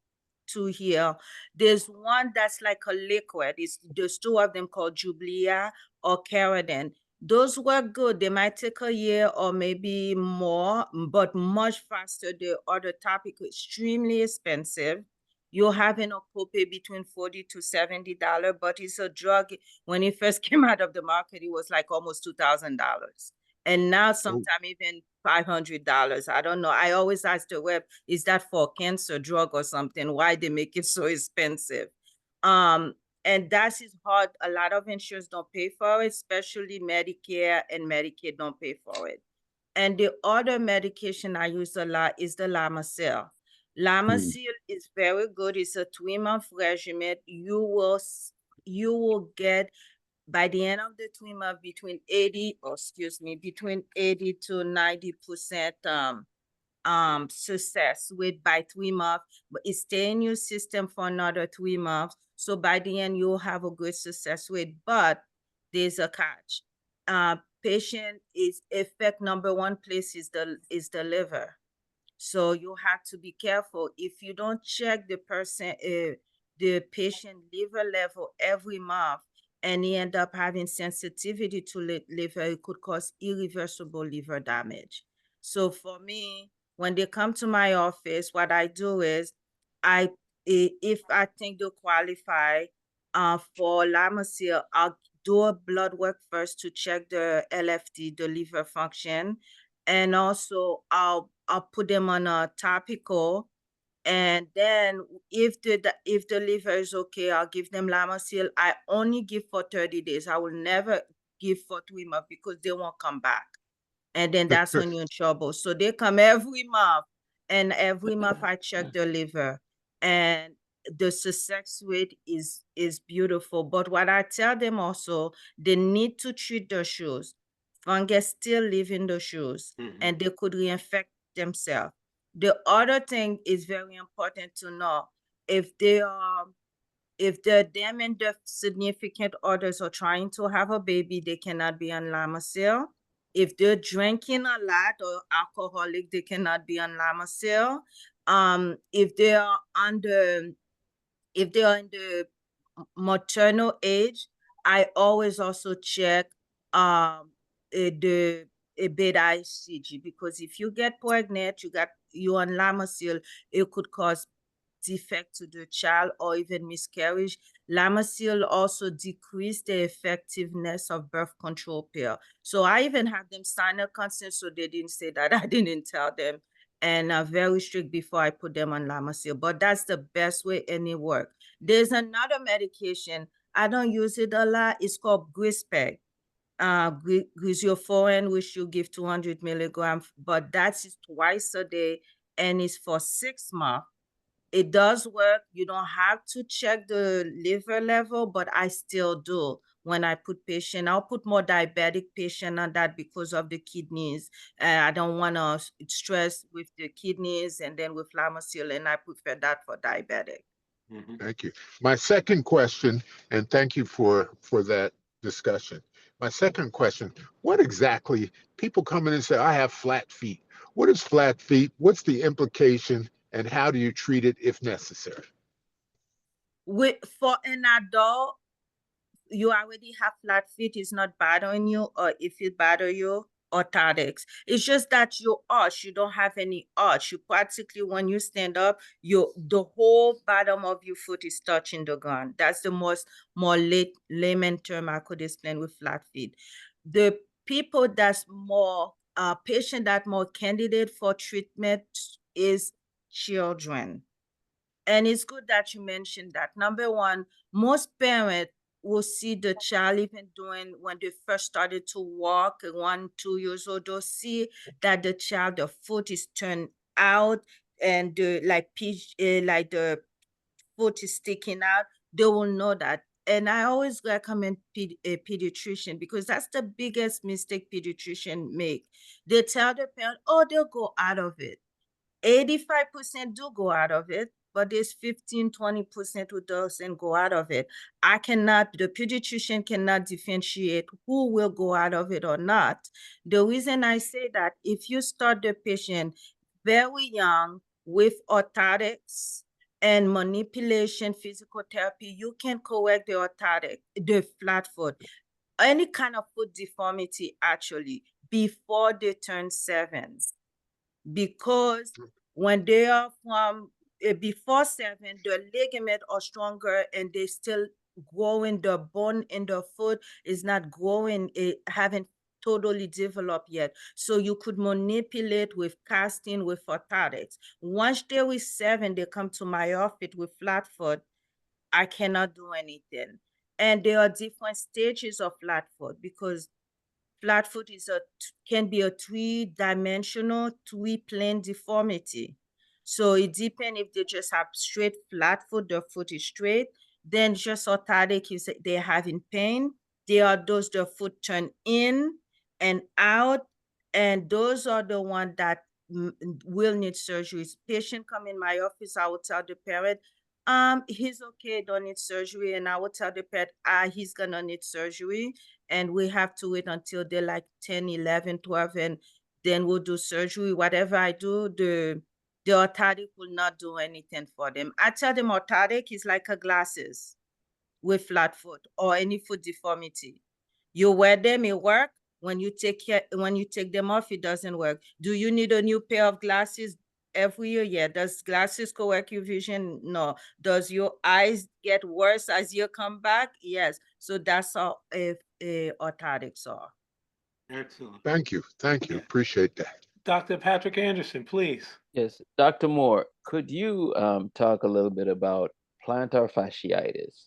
heal. There's one that's like a liquid. There's two of them called Jublia or Caradan. Those work good. They might take a year or maybe more, but much faster. The other topic is extremely expensive. You're having a copay between $40 to $70, but it's a drug. When it first came out of the market, it was like almost $2,000. And now sometimes even $500. I don't know. I always ask the web, is that for cancer drug or something? Why they make it so expensive? And that is hard. A lot of insurance don't pay for it, especially Medicare and Medicaid don't pay for it. And the other medication I use a lot is the Lamisil. Lamisil is very good. It's a 3-month regimen. You will get by the end of the 3 months between 80 to 90% success with by 3 months, but it stay in your system for another 3 months. So by the end, you'll have a good success rate, but there's a catch. Patient is effect number one place is the liver. So you have to be careful. If you don't check the patient liver level every month, and he end up having sensitivity to liver, it could cause irreversible liver damage. So for me, when they come to my office, what I do is if I think they qualify for Lamisil, I'll do a blood work first to check the LFT, the liver function, and also I'll put them on a topical, and then if the liver is okay, I'll give them Lamisil. I only give for 30 days. I will never give for 3 months because they won't come back. And then that's when you're in trouble. So they come every month, and every month I check the liver, and the success rate is beautiful. But what I tell them also, they need to treat their shoes. Fungus still live in the shoes, and they could reinfect themselves. The other thing is very important to know. If them and their significant others are trying to have a baby, they cannot be on Lamisil. If they're drinking a lot or alcoholic, they cannot be on Lamisil. If they are in the maternal age, I always also check the beta HCG, because if you get pregnant, you on Lamisil, it could cause defect to the child or even miscarriage, Lamisil also decrease the effectiveness of birth control pill. So I even had them sign a consent so they didn't say that I didn't tell them, and very strict before I put them on Lamisil. But that's the best way and it works. There's another medication. I don't use it a lot. It's called Grispec. Griseoforin, which you give 200 milligrams, but that's twice a day and it's for 6 months. It does work. You don't have to check the liver level, but I still do. When I put patient, I'll put more diabetic patient on that because of the kidneys. I don't want to stress with the kidneys and then with Lamisil, and I prefer that for diabetic. Thank you. My second question, and thank you for that discussion. My second question, what exactly, people come in and say, I have flat feet. What is flat feet? What's the implication and how do you treat it if necessary? For an adult, you already have flat feet, it's not bothering you, or if it bother you, orthotics. It's just that your arch, you don't have any arch. You practically, when you stand up, the whole bottom of your foot is touching the ground. That's the more layman term I could explain with flat feet. The people that's more patient that more candidate for treatment is children. And it's good that you mentioned that. Number one, most parents will see the child even doing when they first started to walk, 1, 2 years old, they'll see that the child, the foot is turned out and the the foot is sticking out. They will know that. And I always recommend a pediatrician because that's the biggest mistake pediatrician make. They tell the parent, oh, they'll go out of it. 85% do go out of it, but there's 15, 20% who doesn't go out of it. The pediatrician cannot differentiate who will go out of it or not. The reason I say that, if you start the patient very young with orthotics and manipulation, physical therapy, you can correct the flat foot, any kind of foot deformity actually, before they turn 7. Because when they are from before 7, the ligament are stronger and they still growing. The bone in the foot is not growing, it haven't totally developed yet. So you could manipulate with casting, with orthotics. Once they were 7, they come to my office with flat foot. I cannot do anything. And there are different stages of flat foot because flat foot can be a 3-dimensional, 3-plane deformity. So it depends if they just have straight flat foot, the foot is straight, then just orthotic is they're having pain. There are those the foot turn in and out, and those are the ones that will need surgery. Patient come in my office, I will tell the parent, he's okay, don't need surgery. And I will tell the parent, he's gonna need surgery. And we have to wait until they're like 10, 11, 12, and then we'll do surgery. Whatever I do, the orthotic will not do anything for them. I tell them orthotic is like a glasses with flat foot or any foot deformity. You wear them, it work. When you take them off, it doesn't work. Do you need a new pair of glasses every year? Yeah. Does glasses correct your vision? No. Does your eyes get worse as you come back? Yes. So that's how orthotics are. Excellent. Thank you. Thank you. Yeah. Appreciate that. Dr. Patrick Anderson, please. Yes, Dr. Moore, could you talk a little bit about plantar fasciitis?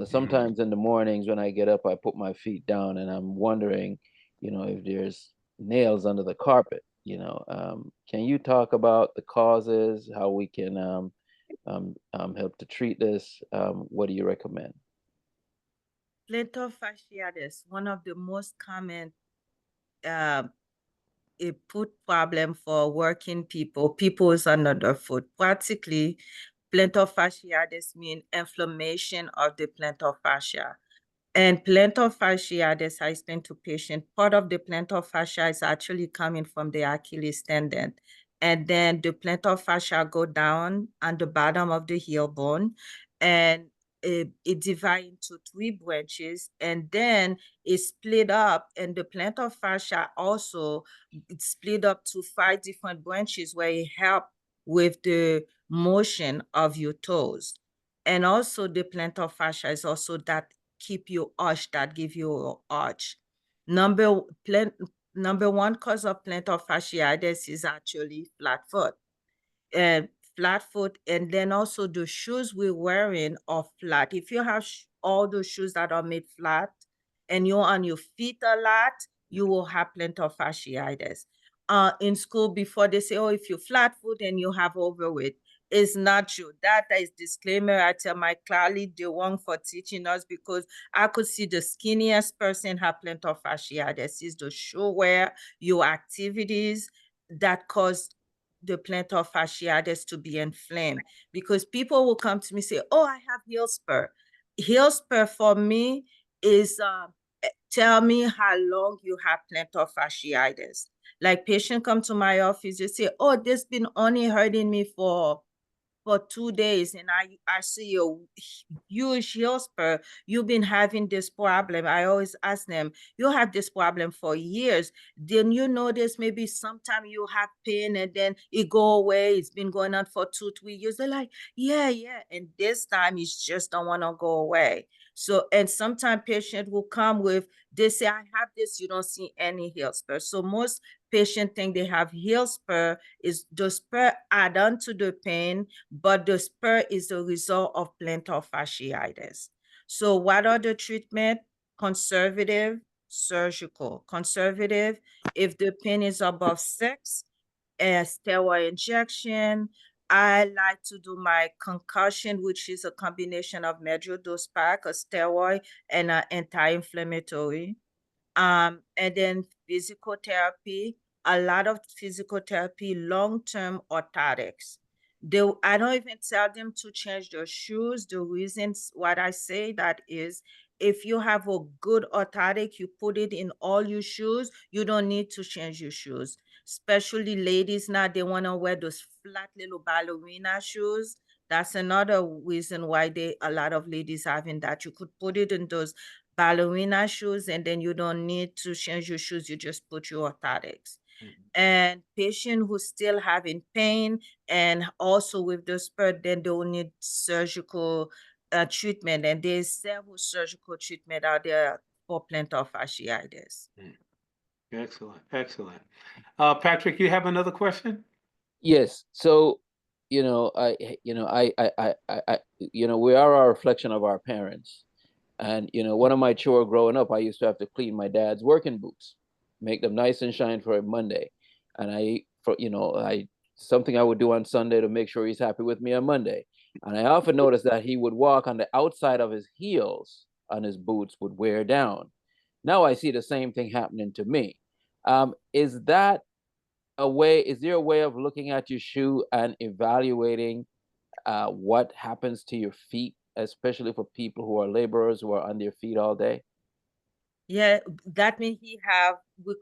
Sometimes in the mornings when I get up, I put my feet down and I'm wondering, if there's nails under the carpet. Can you talk about the causes, how we can help to treat this? What do you recommend? Plantar fasciitis, one of the most common foot problem for working people is under the foot. Practically, plantar fasciitis means inflammation of the plantar fascia. And plantar fasciitis, I explain to patients, part of the plantar fascia is actually coming from the Achilles tendon. And then the plantar fascia go down on the bottom of the heel bone, and it divides into 3 branches, and then it split up. And the plantar fascia also, it's split up to 5 different branches where it help with the motion of your toes. And also the plantar fascia is also that keep you arch, that give you an arch. Number one cause of plantar fasciitis is actually flat foot. And flat foot, and then also the shoes we're wearing are flat. If you have all those shoes that are made flat and you're on your feet a lot, you will have plantar fasciitis. In school before, they say, oh, if you're flat foot and you have overweight, it's not true. That is disclaimer. I tell my colleague they're wrong for teaching us, because I could see the skinniest person have plantar fasciitis. It's the shoe wear, your activities that cause the plantar fasciitis to be inflamed, because people will come to me and say, oh, I have heel spur. Heel spur for me is tell me how long you have plantar fasciitis. Like patient come to my office, they say, oh, this been only hurting me for 2 days, and I see a huge heel spur. You've been having this problem. I always ask them, you have this problem for years. Then you notice maybe sometime you have pain and then it go away. It's been going on for 2, 3 years. They're like, yeah. And this time it just don't want to go away. So, and sometimes patient will come with, they say, I have this, you don't see any heel spur. So most patient think they have heel spur, is the spur add on to the pain, but the spur is the result of plantar fasciitis. So what are the treatment? Conservative, surgical. Conservative, if the pain is above 6, a steroid injection. I like to do my concussion, which is a combination of medial dose pack, a steroid, and an anti-inflammatory. And then physical therapy, a lot of physical therapy, long-term orthotics. I don't even tell them to change their shoes. The reasons what I say that is, if you have a good orthotic, you put it in all your shoes, you don't need to change your shoes. Especially ladies now, they want to wear those flat little ballerina shoes. That's another reason why a lot of ladies having that. You could put it in those ballerina shoes, and then you don't need to change your shoes. You just put your orthotics. And patient who still having pain and also with the spur, then they will need surgical treatment. And there's several surgical treatment out there for plantar fasciitis. Excellent, excellent. Patrick, you have another question? Yes. So, we are a reflection of our parents. And, one of my chores growing up, I used to have to clean my dad's working boots, make them nice and shine for a Monday. And something I would do on Sunday to make sure he's happy with me on Monday. And I often noticed that he would walk on the outside of his heels on his boots would wear down. Now I see the same thing happening to me. Is there a way of looking at your shoe and evaluating what happens to your feet, especially for people who are laborers who are on their feet all day? Yeah, that means we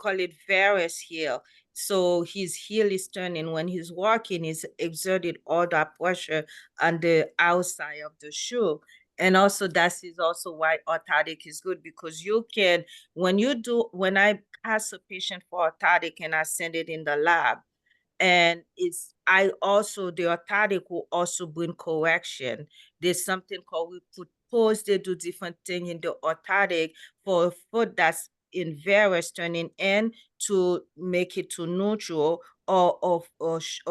call it varus heel. So his heel is turning. When he's walking, he's exerted all that pressure on the outside of the shoe. And also that is also why orthotic is good, because you can, when I ask a patient for orthotic and I send it in the lab, and the orthotic will also bring correction. There's something called, we put pose, they do different thing in the orthotic for a foot that's in varus turning in to make it to neutral, or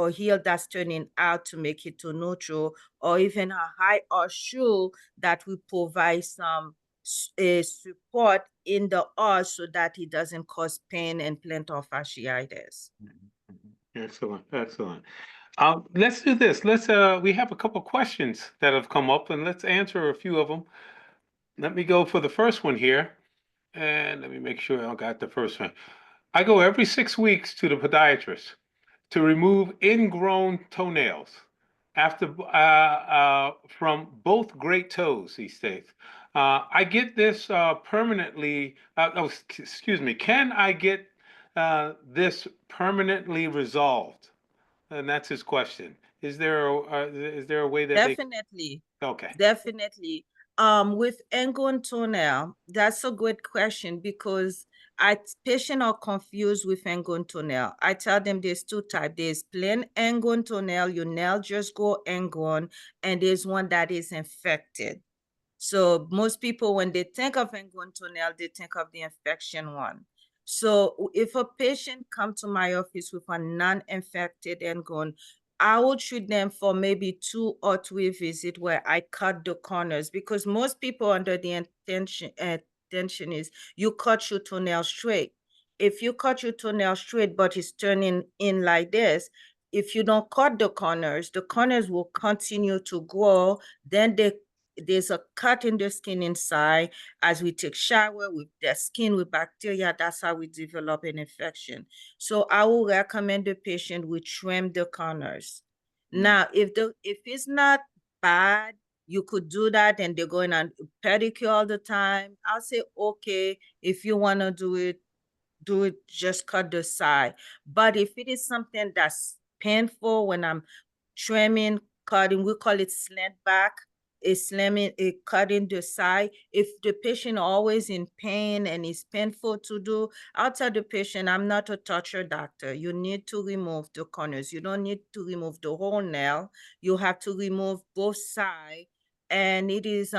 heel that's turning out to make it to neutral, or even a high or shoe that will provide some support in the arch so that it doesn't cause pain and plantar fasciitis. Excellent, excellent. Let's do this. We have a couple questions that have come up, and let's answer a few of them. Let me go for the first one here, and let me make sure I got the first one. I go every 6 weeks to the podiatrist to remove ingrown toenails from both great toes, he states. I get this permanently. Excuse me. Can I get this permanently resolved? And that's his question. Is there a way that Definitely. Okay. Definitely. With ingrown toenail, that's a good question, because Patients are confused with ingrown toenail. I tell them there's two types. There's plain ingrown toenail, your nail just go ingrown, and there's one that is infected. So most people, when they think of ingrown toenail, they think of the infection one. So if a patient come to my office with a non-infected ingrown, I will treat them for maybe 2 or 3 visits where I cut the corners, because most people under the intention is you cut your toenail straight. If you cut your toenail straight, but it's turning in like this, if you don't cut the corners will continue to grow. Then there's a cut in the skin inside. As we take shower with the skin with bacteria, that's how we develop an infection. So I will recommend the patient we trim the corners. Now, if it's not bad, you could do that, and they're going on pedicure all the time, I'll say, okay, if you want to do it, just cut the side. But if it is something that's painful when I'm trimming, cutting, we call it slant back, cutting the side. If the patient always in pain and it's painful to do, I'll tell the patient, I'm not a torture doctor. You need to remove the corners. You don't need to remove the whole nail. You have to remove both sides. And it is,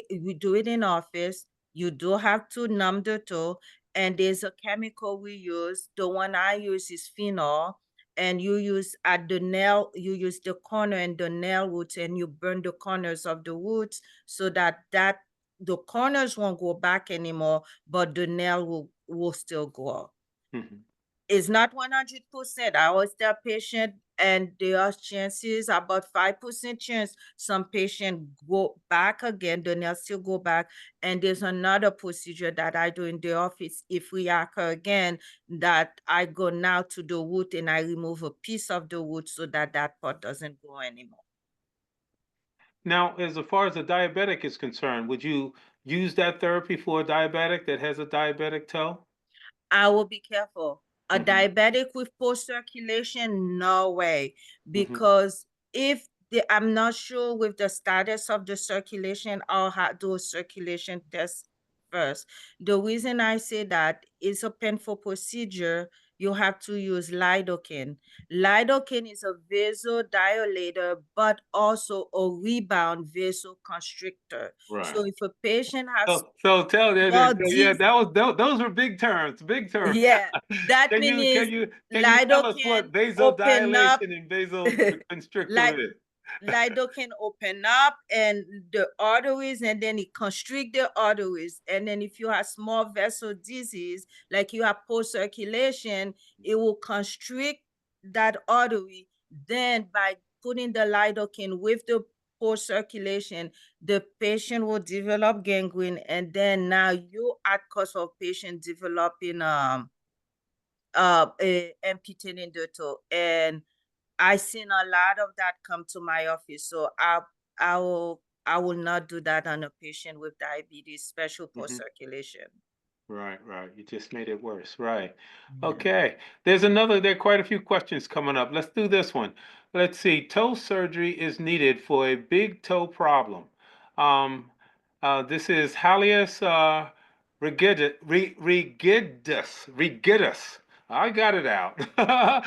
we do it in office. You do have to numb the toe, and there's a chemical we use. The one I use is phenol, and you use at the nail, you use the corner and the nail roots, and you burn the corners of the roots so that the corners won't go back anymore, but the nail will still grow. It's not 100%. I always tell patient, and there are chances, about 5% chance some patient go back again, the nail still go back. And there's another procedure that I do in the office. If we occur again, that I go now to the root and I remove a piece of the root so that part doesn't grow anymore. Now, as far as a diabetic is concerned, would you use that therapy for a diabetic that has a diabetic toe? I will be careful. A diabetic with poor circulation, no way. Because I'm not sure with the status of the circulation, I'll do a circulation test first. The reason I say that is a painful procedure. You have to use lidocaine. Lidocaine is a vasodilator, but also a rebound vasoconstrictor. Right. So if a patient has So tell them, yeah, those are big terms, big terms. Yeah, that Can you tell us what lidocaine open up, vasodilation and vasoconstrictor is? lidocaine open up and the arteries, and then it constrict the arteries. And then if you have small vessel disease, like you have poor circulation, it will constrict that artery. Then by putting the lidocaine with the poor circulation, the patient will develop gangrene, and then now you at cause of patient developing amputating the toe. And I seen a lot of that come to my office. So I will not do that on a patient with diabetes, special poor circulation. Right. You just made it worse. Right. Yeah. Okay. There are quite a few questions coming up. Let's do this one. Let's see. Toe surgery is needed for a big toe problem. This is Halius rigidus. I got it out.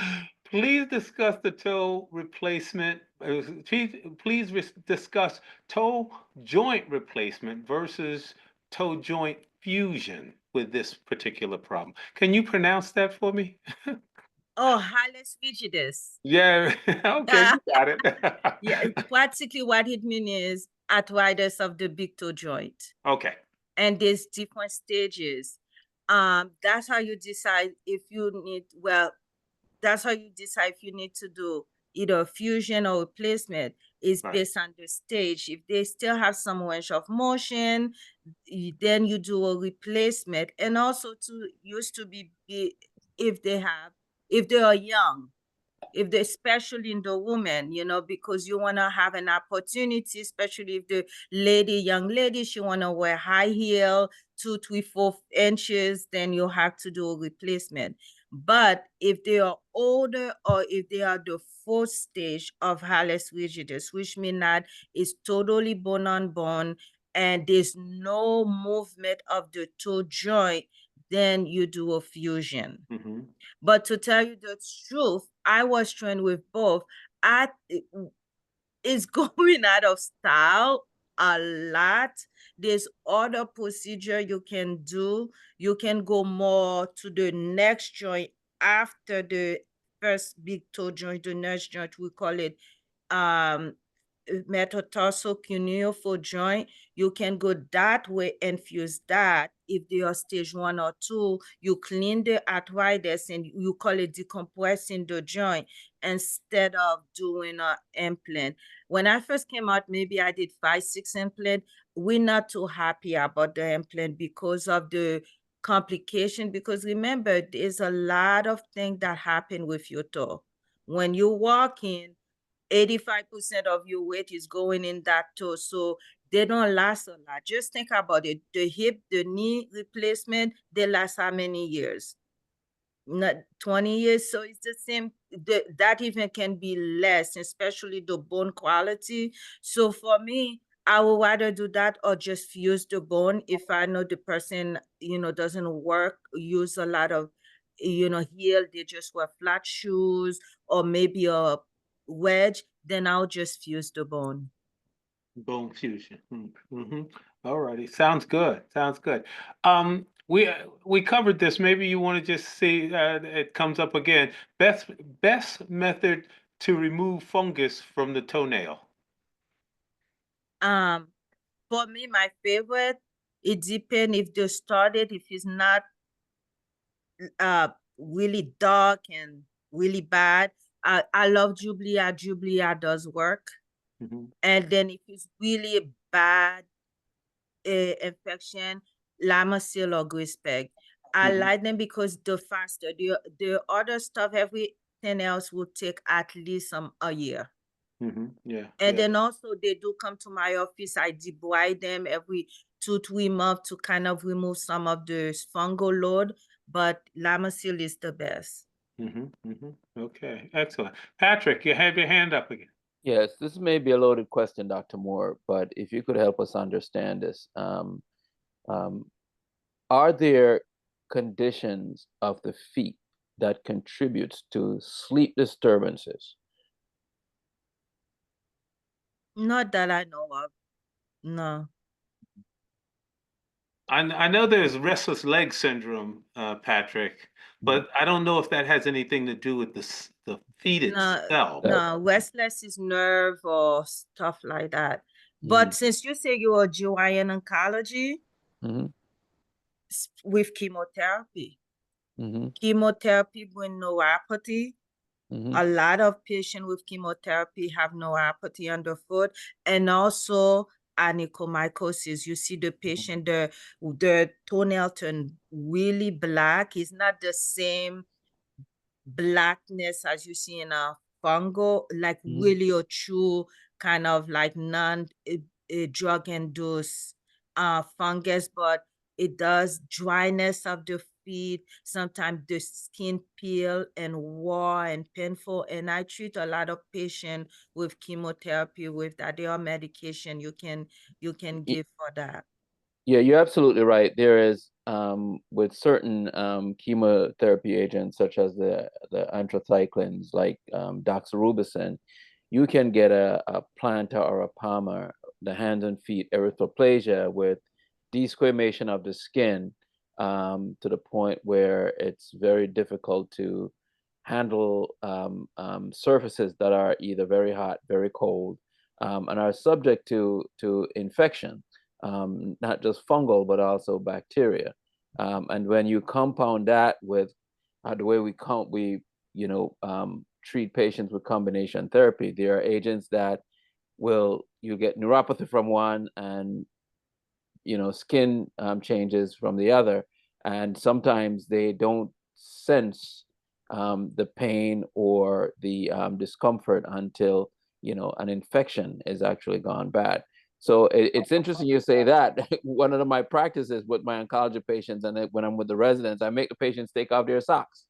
Please discuss the toe replacement. Please discuss toe joint replacement versus toe joint fusion with this particular problem. Can you pronounce that for me? Oh, Hallux rigidus. Yeah, okay, you got it. Yeah, practically what it means is arthritis of the big toe joint. Okay. And there's different stages. That's how you decide if you need, that's how you decide if you need to do either a fusion or replacement, is based on the stage. If they still have some range of motion, then you do a replacement. And also used to be if they are young, especially in the woman, because you want to have an opportunity, especially if the young lady, she want to wear high heel, 2, 3, 4 inches, then you have to do a replacement. But if they are older, or if they are the fourth stage of hallux rigidus, which means that it's totally bone on bone and there's no movement of the toe joint, then you do a fusion. Mm-hmm. But to tell you the truth, I was trained with both. It's going out of style a lot. There's other procedure you can do. You can go more to the next joint after the first big toe joint, the next joint, we call it um metatarsal cuneiform joint. You can go that way and fuse that. If they are stage 1 or 2, you clean the arthritis and you call it decompressing the joint instead of doing an implant. When I first came out, maybe I did 5-6 implant. We're not too happy about the implant because of the complication, because remember, there's a lot of things that happen with your toe. When you walk in, 85% of your weight is going in that toe. So they don't last a lot. Just think about it. The hip, the knee replacement, they last how many years? Not 20 years. So it's the same. That even can be less, especially the bone quality. So for me, I would rather do that or just fuse the bone if I know the person, doesn't work, use a lot of, heel, they just wear flat shoes or maybe a wedge, then I'll just fuse the bone. Bone fusion. Mm-hmm. All righty. Sounds good. Sounds good. We covered this. Maybe you want to just see it comes up again. Best method to remove fungus from the toenail. For me, my favorite, it depends if they started, if it's not really dark and really bad. I love Jublia. Jublia does work. Mm-hmm. And then if it's really bad infection, Lamisil or Grispeg. I like them because they're faster. The other stuff, everything else will take at least a year. Mm-hmm. Yeah. And then also they do come to my office. I debride them every 2-3 months to kind of remove some of the fungal load. But Lamisil is the best. Mm-hmm. Mm-hmm. Okay. Excellent. Patrick, you have your hand up again. Yes, this may be a loaded question, Dr. Moore, but if you could help us understand this, are there conditions of the feet that contributes to sleep disturbances? Not that I know of. No. I know there's restless leg syndrome, Patrick, but I don't know if that has anything to do with the feet itself. No, restless is nerve or stuff like that. But since you say you are GYN oncology, with chemotherapy, chemotherapy bring neuropathy. A lot of patients with chemotherapy have neuropathy underfoot, and also onychomycosis. You see the patient, the toenail turn really black. It's not the same blackness as you see in a fungal, like really a true kind of like drug induced fungus, but it does dryness of the feet. Sometimes the skin peel and raw and painful. And I treat a lot of patients with chemotherapy with that. There are medication you can give for that. Yeah, you're absolutely right. There is with certain chemotherapy agents such as the anthracyclines like doxorubicin, you can get a plantar or a palmar, the hands and feet erythroplasia with desquamation of the skin to the point where it's very difficult to handle surfaces that are either very hot, very cold, and are subject to infection. Not just fungal, but also bacteria. And when you compound that with the way we treat patients with combination therapy, there are agents that you get neuropathy from one and, skin changes from the other. And sometimes they don't sense the pain or the discomfort until, an infection is actually gone bad. So it's interesting you say that. One of my practices with my oncology patients, and when I'm with the residents, I make the patients take off their socks.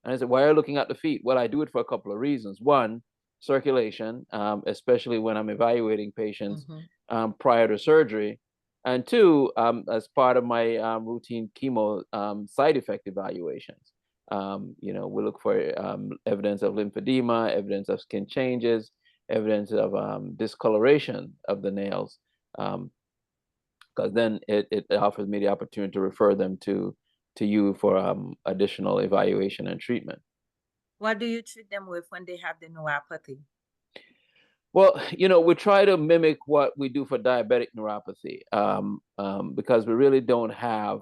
And I said, why are you looking at the feet? Well, I do it for a couple of reasons. One, circulation, especially when I'm evaluating patients prior to surgery. And two, as part of my routine chemo side effect evaluations, we look for evidence of lymphedema, evidence of skin changes, evidence of discoloration of the nails, because then it offers me the opportunity to refer them to you for additional evaluation and treatment. What do you treat them with when they have the neuropathy? Well, we try to mimic what we do for diabetic neuropathy, because we really don't have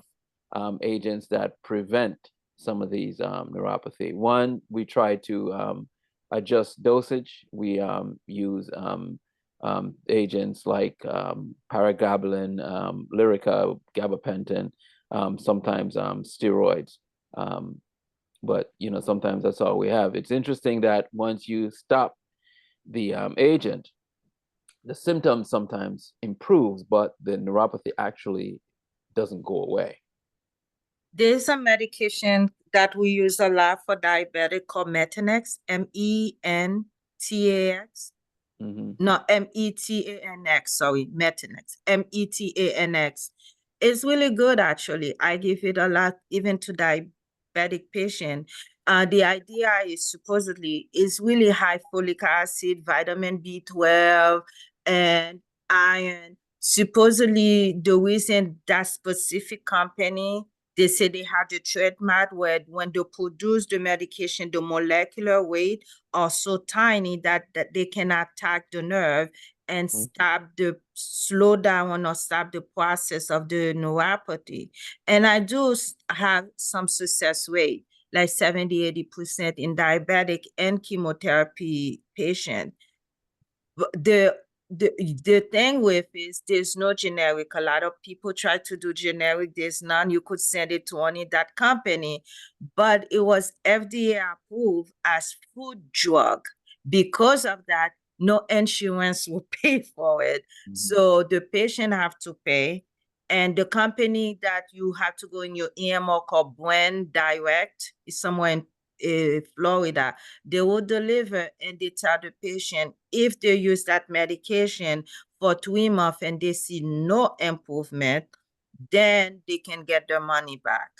agents that prevent some of these neuropathy. One, we try to adjust dosage. We use agents like paragabalin, Lyrica, gabapentin, sometimes steroids. But sometimes that's all we have. It's interesting that once you stop the agent, the symptoms sometimes improves, but the neuropathy actually doesn't go away. There's a medication that we use a lot for diabetic called Metanax, M-E-N-T-A-X. No, M-E-T-A-N-X, sorry, Metanax, M-E-T-A-N-X. It's really good, actually. I give it a lot, even to diabetic patient. The idea is supposedly is really high folic acid, vitamin B12, and iron. Supposedly, the reason that specific company, they say they have the trademark where when they produce the medication, the molecular weight are so tiny that they can attack the nerve and slow down or stop the process of the neuropathy. And I do have some success rate, like 70-80% in diabetic and chemotherapy patient. The thing with is there's no generic. A lot of people try to do generic. There's none. You could send it to only that company, but it was FDA approved as food drug. Because of that, no insurance will pay for it. So the patient have to pay. And the company that you have to go in your EMR called Brand Direct is somewhere in Florida. They will deliver and they tell the patient if they use that medication for 3 months and they see no improvement, then they can get their money back.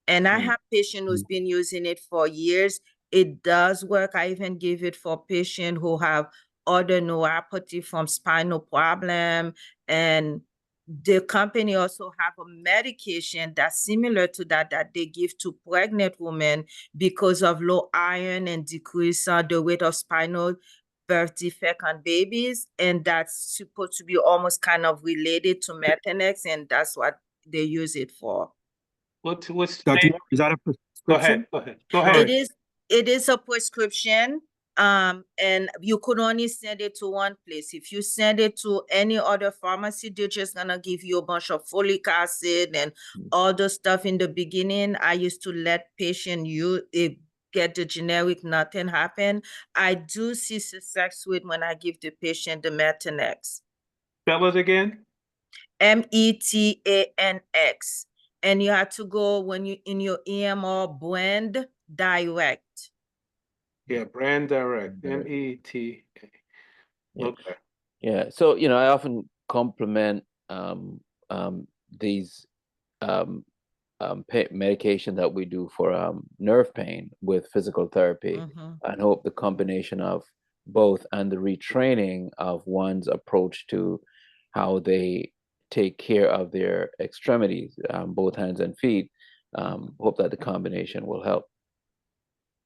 And I have patient who's been using it for years. It does work. I even give it for patient who have other neuropathy from spinal problem. And the company also have a medication that's similar to that they give to pregnant women because of low iron and decrease the rate of spinal birth defect on babies. And that's supposed to be almost kind of related to Methanex, and that's what they use it for. What's Dr. Moore, is that a prescription? Go ahead. It is a prescription. And you could only send it to one place. If you send it to any other pharmacy, they're just gonna give you a bunch of folic acid and all the stuff in the beginning. I used to let patient get the generic, nothing happen. I do see success with when I give the patient the Methanex. Spell it again. Methanex. And you have to go when you in your EMR Brand Direct. Yeah, Brand Direct. MET. Yeah. Okay. Yeah. So I often complement these medication that we do for nerve pain with physical therapy, and hope the combination of both and the retraining of one's approach to how they take care of their extremities, both hands and feet. Hope that the combination will help.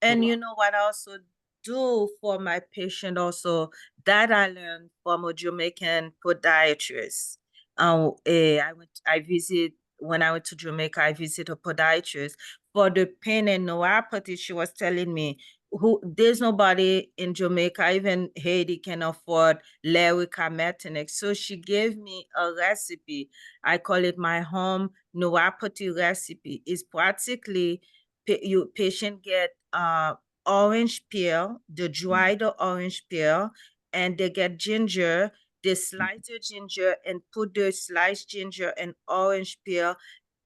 And you know what I also do for my patient also that I learned from a Jamaican podiatrist. When I went to Jamaica, I visited a podiatrist for the pain and neuropathy. She was telling me there's nobody in Jamaica, even Haiti, can afford Lyrica Methanex. So she gave me a recipe. I call it my home neuropathy recipe. It's practically patient get orange peel, the dried orange peel, and they get ginger. They slice the ginger and put the sliced ginger and orange peel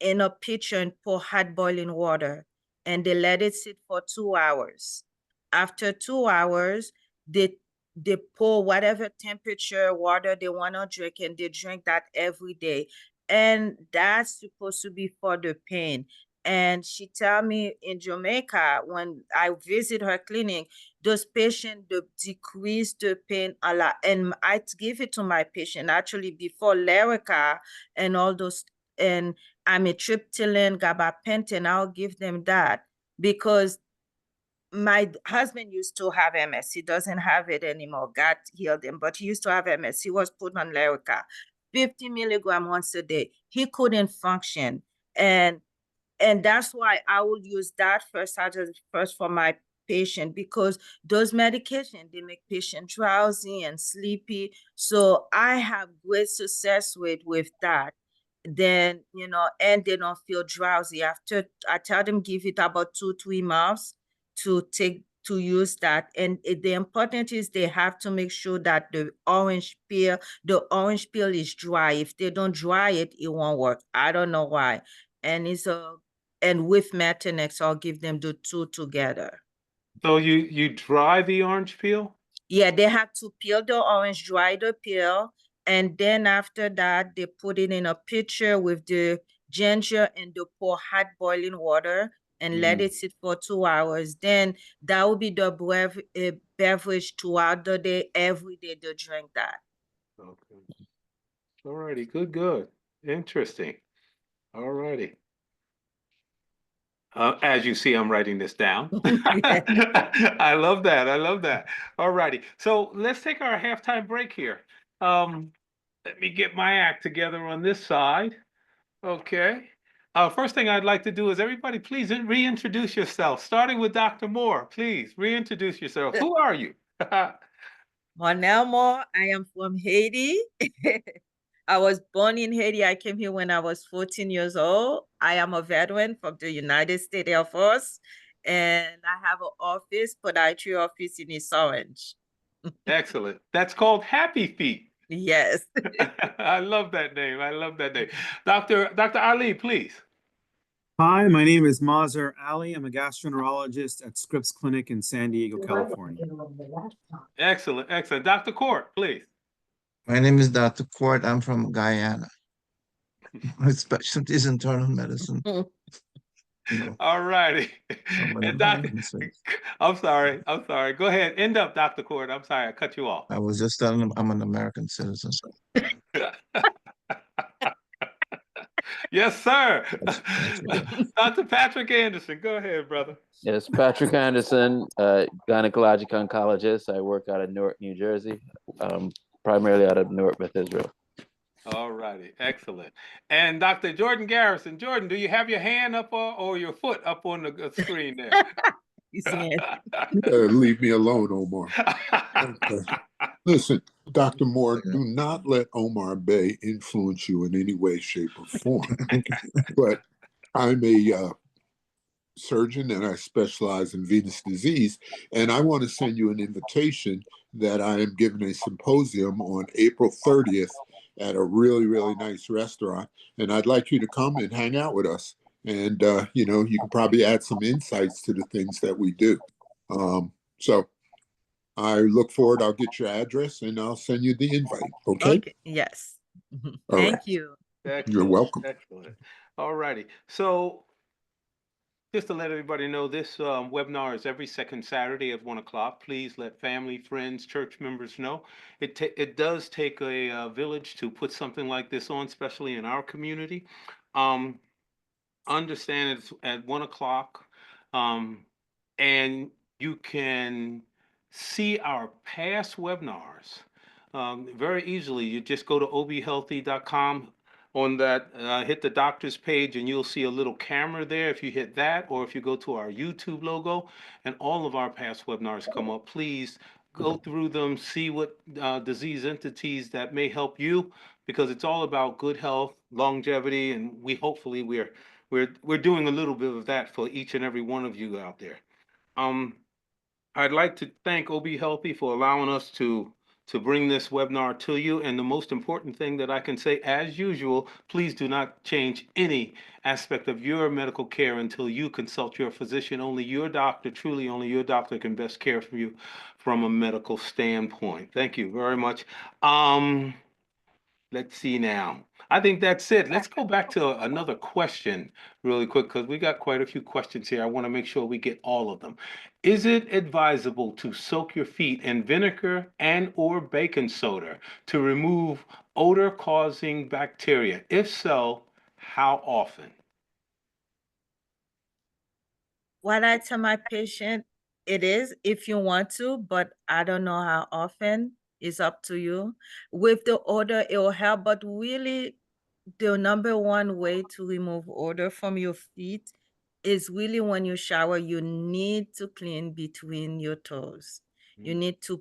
in a pitcher and pour hot boiling water. And they let it sit for 2 hours. After 2 hours, they they pour whatever temperature water they want to drink, and they drink that every day. And that's supposed to be for the pain. And she tell me in Jamaica, when I visit her clinic, those patients decrease the pain a lot. And I give it to my patient actually before Lyrica and all those, and amitriptyline, gabapentin, I'll give them that because my husband used to have MS. He doesn't have it anymore. God healed him, but he used to have MS. He was put on Lyrica, 50 milligram once a day. He couldn't function. And that's why I will use that first for my patient, because those medications, they make patient drowsy and sleepy. So I have great success with that. Then, and they don't feel drowsy. After I tell them give it about 2-3 months to use that. And the important is they have to make sure that the orange peel is dry. If they don't dry it, it won't work. I don't know why. And with Methanex, I'll give them the two together. So you dry the orange peel? Yeah, they have to peel the orange, dry the peel, and then after that, they put it in a pitcher with the ginger, and they pour hot boiling water and let it sit for 2 hours. Then that will be the beverage throughout the day. Every day they drink that. Okay. All righty. Good. Interesting. All righty. As you see, I'm writing this down. I love that. I love that. All righty. So let's take our halftime break here. Let me get my act together on this side. Okay. First thing I'd like to do is everybody please reintroduce yourself, starting with Dr. Moore. Please reintroduce yourself. Who are you? Monel Moore, I am from Haiti. I was born in Haiti. I came here when I was 14 years old. I am a veteran from the United States Air Force, and I have an podiatry office in East Orange. Excellent. That's called Happy Feet. Yes. I love that name. I love that name. Dr. Ali, please. Hi, my name is Mazer Ali. I'm a gastroenterologist at Scripps Clinic in San Diego, California. Excellent. Dr. Court, please. My name is Dr. Court. I'm from Guyana. My specialty is internal medicine. All righty. And Dr. I'm sorry. Go ahead. End up, Dr. Court. I'm sorry. I cut you off. I was just telling him I'm an American citizen. Yes, sir. Dr. Patrick Anderson, go ahead, brother. Yes, Patrick Anderson, gynecologic oncologist. I work out of Newark, New Jersey, primarily out of Newark, Beth Israel. All righty, excellent. And Dr. Jordan Garrison. Jordan, do you have your hand up or your foot up on the screen there? Leave me alone, Omar. Okay. Listen, Dr. Moore, do not let Omar Bey influence you in any way, shape, or form. But I'm a surgeon and I specialize in venous disease. And I want to send you an invitation that I am giving a symposium on April 30th at a really, really nice restaurant. And I'd like you to come and hang out with us. And, you can probably add some insights to the things that we do. So I look forward. I'll get your address and I'll send you the invite. Okay? Yes. Thank you. Excellent. You're welcome. Excellent. All righty. So just to let everybody know, this webinar is every second Saturday at 1 o'clock. Please let family, friends, church members know. It does take a village to put something like this on, especially in our community. Understand it's at 1 o'clock, and you can see our past webinars very easily. You just go to obhealthy.com. On that, hit the doctor's page and you'll see a little camera there if you hit that, or if you go to our YouTube logo, and all of our past webinars come up. Please go through them, see what disease entities that may help you, because it's all about good health, longevity, and we're doing a little bit of that for each and every one of you out there. I'd like to thank OB Healthy for allowing us to to bring this webinar to you. And the most important thing that I can say, as usual, please do not change any aspect of your medical care until you consult your physician. Only your doctor, truly only your doctor, can best care for you from a medical standpoint. Thank you very much. Let's see now. I think that's it. Let's go back to another question really quick because we got quite a few questions here. I want to make sure we get all of them. Is it advisable to soak your feet in vinegar and or baking soda to remove odor-causing bacteria? If so, how often? What I tell my patient, it is if you want to, but I don't know how often. It's up to you. With the odor, it will help, but really the number one way to remove odor from your feet is really when you shower, you need to clean between your toes. You need to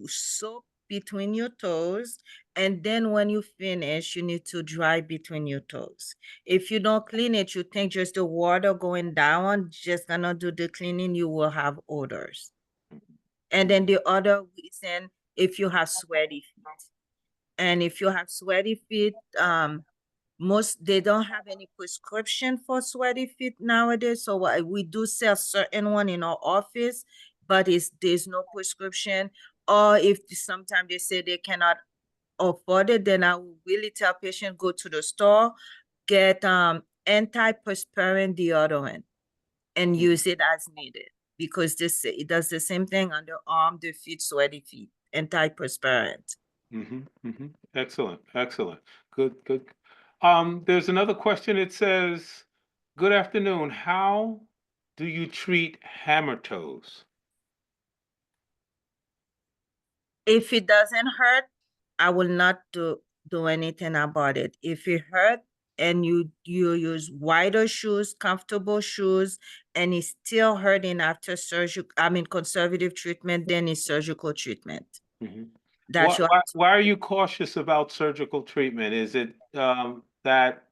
soak between your toes, and then when you finish, you need to dry between your toes. If you don't clean it, you think just the water going down just gonna do the cleaning, you will have odors. And then the other reason, if you have sweaty feet. And if you have sweaty feet, most they don't have any prescription for sweaty feet nowadays. So we do sell certain one in our office, but there's no prescription. Or if sometimes they say they cannot afford it, then I will really tell patient go to the store, get antiperspirant deodorant and use it as needed, because it does the same thing on the arm, the feet, sweaty feet, antiperspirant. Excellent, excellent. Good, good. There's another question. It says, good afternoon. How do you treat hammer toes? If it doesn't hurt, I will not do anything about it. If it hurt and you use wider shoes, comfortable shoes, and it's still hurting after conservative treatment, then it's surgical treatment. That you have to Why are you cautious about surgical treatment? Is it that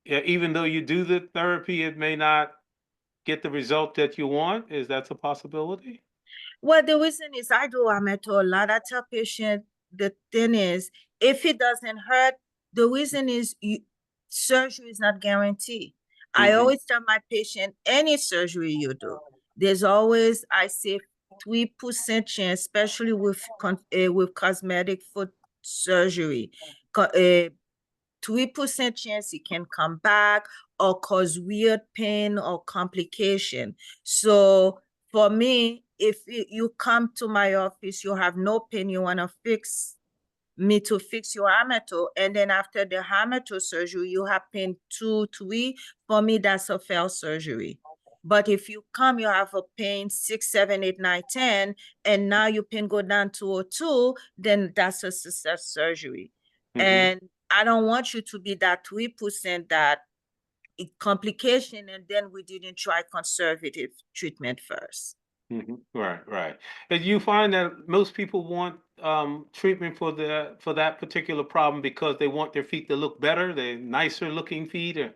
even though you do the therapy, it may not get the result that you want? Is that a possibility? Well, the reason is I do amateur a lot. I tell patient the thing is, if it doesn't hurt, the reason is surgery is not guaranteed. I always tell my patient, any surgery you do, there's always, I say, 3% chance, especially with cosmetic foot surgery. 3% chance it can come back or cause weird pain or complication. So for me, if you come to my office, you have no pain, you want to fix your hammer, and then after the hammer surgery, you have pain 2, 3, for me, that's a failed surgery. But if you come, you have a pain 6, 7, 8, 9, 10, and now your pain go down to 2, then that's a success surgery. And I don't want you to be that 3% that complication, and then we didn't try conservative treatment first. Right, right. And you find that most people want treatment for that particular problem because they want their feet to look better, they're nicer looking feet, or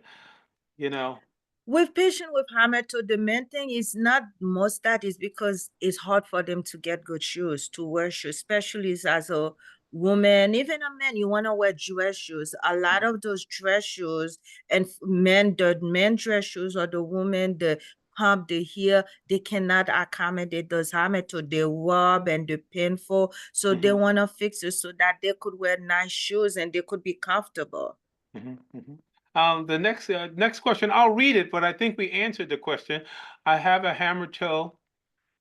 you know. With patients with hammer toe, the main thing is not most that is because it's hard for them to get good shoes, to wear shoes, especially as a woman, even a man, you want to wear dress shoes. A lot of those dress shoes and the men dress shoes or the woman, the pump, the heel, they cannot accommodate those hammer toe. They rub and they're painful. So they want to fix it so that they could wear nice shoes and they could be comfortable. The next question, I'll read it, but I think we answered the question. I have a hammer toe.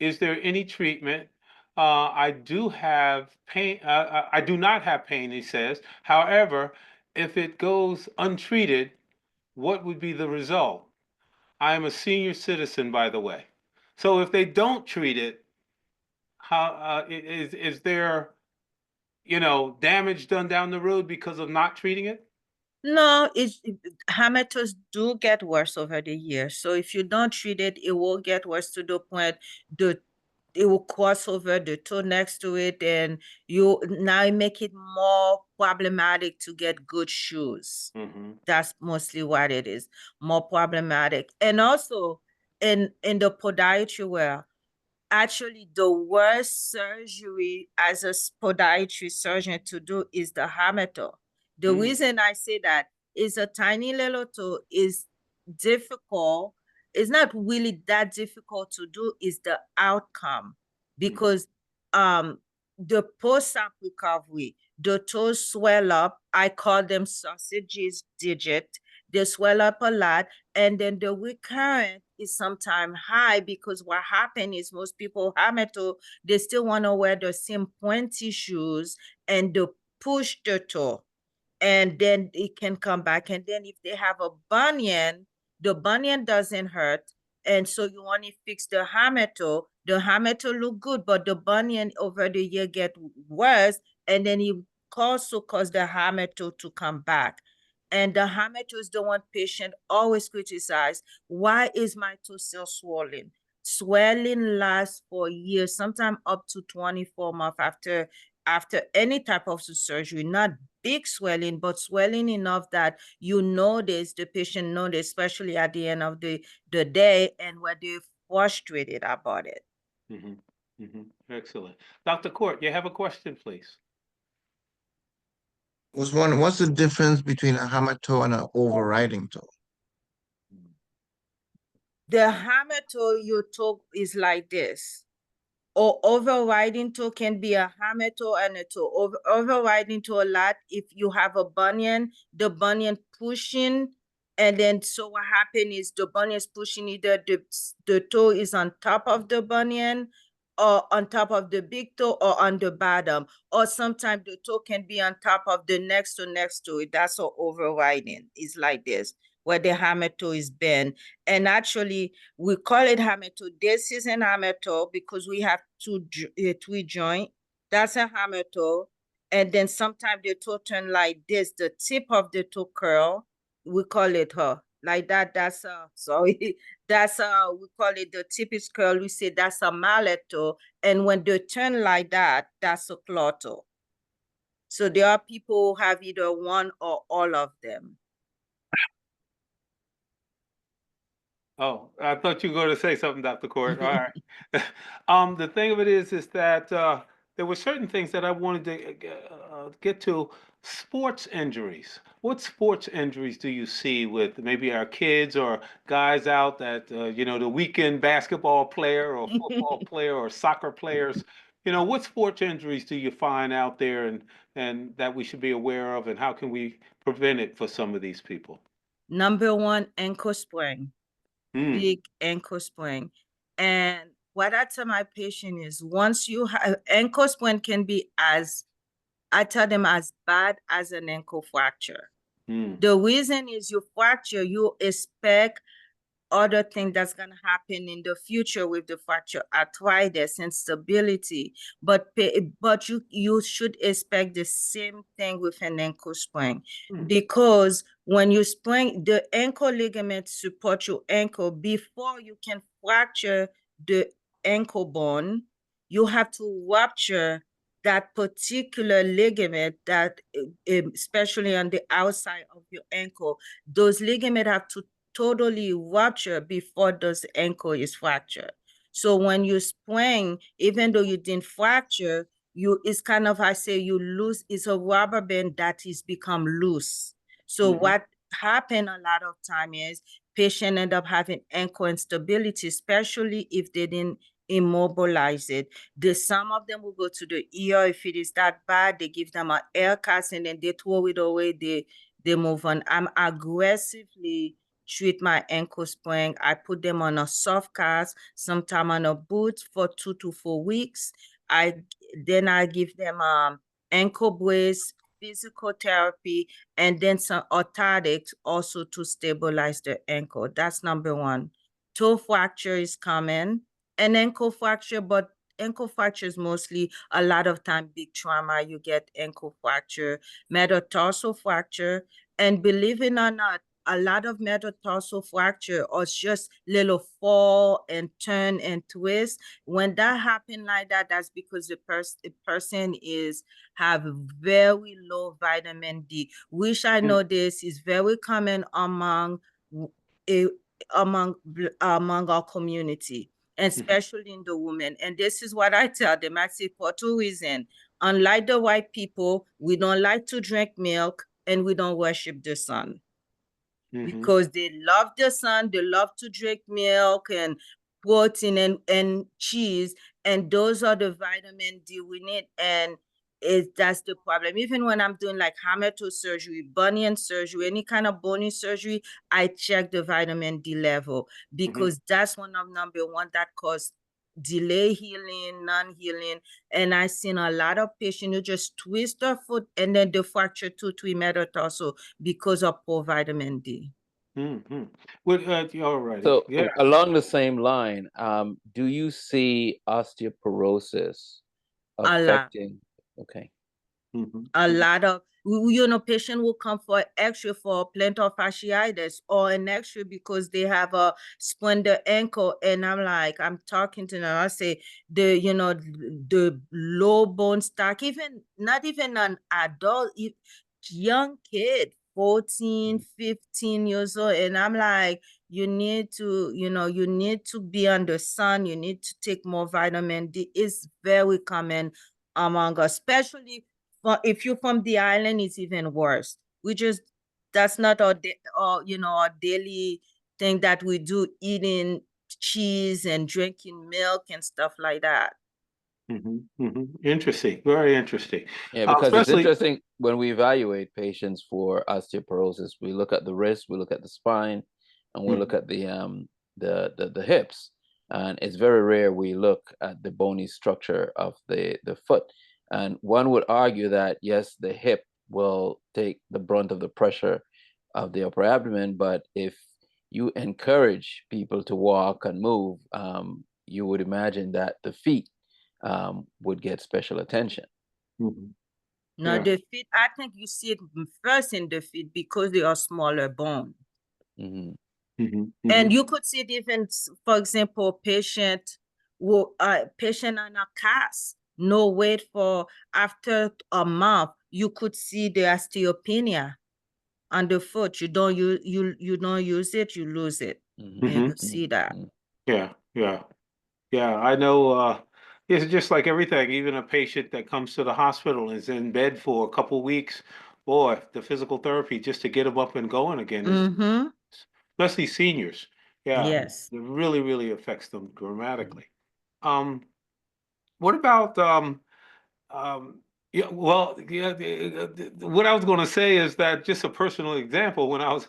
Is there any treatment? I do have pain. I do not have pain, he says. However, if it goes untreated, what would be the result? I am a senior citizen, by the way. So if they don't treat it, how is there, damage done down the road because of not treating it? No, hammer toes do get worse over the years. So if you don't treat it, it will get worse to the point it will cross over the toe next to it, and you now make it more problematic to get good shoes. That's mostly what it is, more problematic. And also in the podiatry wear, actually the worst surgery as a podiatry surgeon to do is the hammer toe. The reason I say that is a tiny little toe is difficult. It's not really that difficult to do, is the outcome, because the post-op recovery, the toes swell up. I call them sausages digit. They swell up a lot, and then the recurrent is sometimes high, because what happens is most people hammer toe, they still want to wear the same pointy shoes and they push the toe, and then it can come back. And then if they have a bunion, the bunion doesn't hurt, and so you want to fix the hammer toe. The hammer toe look good, but the bunion over the year get worse, and then it also cause the hammer toe to come back. And the hammer toe is the one patient always criticize. Why is my toe still swollen? Swelling lasts for years, sometimes up to 24 months after any type of surgery. Not big swelling, but swelling enough that you notice, the patient notice, especially at the end of the day, and where they're frustrated about it. Excellent. Dr. Court, you have a question, please? Was wondering, what's the difference between a hammer toe and an overriding toe? The hammer toe, your toe is like this. Or overriding toe can be a hammer toe and a toe. Overriding toe a lot, if you have a bunion, the bunion pushing, and then so what happens is the bunion is pushing, either the toe is on top of the bunion, or on top of the big toe, or on the bottom, or sometimes the toe can be on top of the next to it. That's what overriding is like this, where the hammer toe is bent. And actually, we call it hammer toe. This is an hammer toe because we have three joint. That's a hammer toe. And then sometimes the toe turn like this. The tip of the toe curl, we call it like that. That's sorry. That's we call it the tip is curl. We say that's a mallet toe. And when they turn like that, that's a claw toe. So there are people who have either one or all of them. Oh, I thought you were going to say something, Dr. Court. All right. The thing of it is that there were certain things that I wanted to get to. Sports injuries. What sports injuries do you see with maybe our kids or guys out that, the weekend basketball player or football player or soccer players? What sports injuries do you find out there and that we should be aware of, and how can we prevent it for some of these people? Number one, ankle sprain. Big ankle sprain. And what I tell my patient is, once you have ankle sprain, can be I tell them as bad as an ankle fracture. The reason is you fracture, you expect other thing that's going to happen in the future with the fracture, arthritis, instability, but you should expect the same thing with an ankle sprain, because when you sprain, the ankle ligament support your ankle. Before you can fracture the ankle bone, you have to rupture that particular ligament, that especially on the outside of your ankle. Those ligaments have to totally rupture before those ankle is fractured. So when you sprain, even though you didn't fracture, it's kind of, I say, you lose, it's a rubber band that is become loose. So what happened a lot of time is patient end up having ankle instability, especially if they didn't immobilize it. Some of them will go to the ER. If it is that bad, they give them an air cast and then they throw it away. They move on. I'm aggressively treat my ankle sprain. I put them on a soft cast, sometime on a boot for 2 to 4 weeks. Then I give them ankle brace, physical therapy, and then some orthotics also to stabilize the ankle. That's number one. Toe fracture is common, and ankle fracture, but ankle fracture is mostly a lot of time big trauma. You get ankle fracture, metatarsal fracture, and believe it or not, a lot of metatarsal fracture or just little fall and turn and twist. When that happen like that, that's because the person have very low vitamin D, which I know this is very common among our community. especially in the women. And this is what I tell them. I say, for two reasons. Unlike the white people, we don't like to drink milk and we don't worship the sun. Because they love the sun, they love to drink milk and protein and cheese, and those are the vitamin D we need. And that's the problem. Even when I'm doing like hammertoe surgery, bunion surgery, any kind of bony surgery, I check the vitamin D level, because that's one of number one that cause delay healing, non-healing. And I've seen a lot of patients who just twist their foot and then they fracture 2-3 metatarsal because of poor vitamin D. Well, all righty. So Yeah. along the same line, do you see osteoporosis A lot. affecting? Okay. A lot of, patient will come for X-ray for plantar fasciitis or an X-ray because they have a sprained ankle. And I'm talking to them, I say, the low bone stock, not even an adult, young kid, 14, 15 years old. And I'm like, you need to be on the sun. You need to take more vitamin D. It's very common among us, especially if you're from the island, it's even worse. That's not our daily thing that we do, eating cheese and drinking milk and stuff like that. Interesting. Very interesting. Yeah, because it's Especially, interesting when we evaluate patients for osteoporosis, we look at the wrist, we look at the spine, and we look at the hips. And it's very rare we look at the bony structure of the foot. And one would argue that, yes, the hip will take the brunt of the pressure of the upper abdomen, but if you encourage people to walk and move, you would imagine that the feet would get special attention. Now, the feet, I think you see it first in the feet because they are smaller bone. And you could see it even, for example, patient on a cast, no weight for after a month, you could see the osteopenia on the foot. You don't use it, you lose it. And you could see that. Yeah, I know. It's just like everything. Even a patient that comes to the hospital and is in bed for a couple weeks, boy, the physical therapy just to get them up and going again is, especially seniors. Yeah, Yes. it really, really affects them dramatically. What about yeah, well, yeah, what I was going to say is that just a personal example. When I was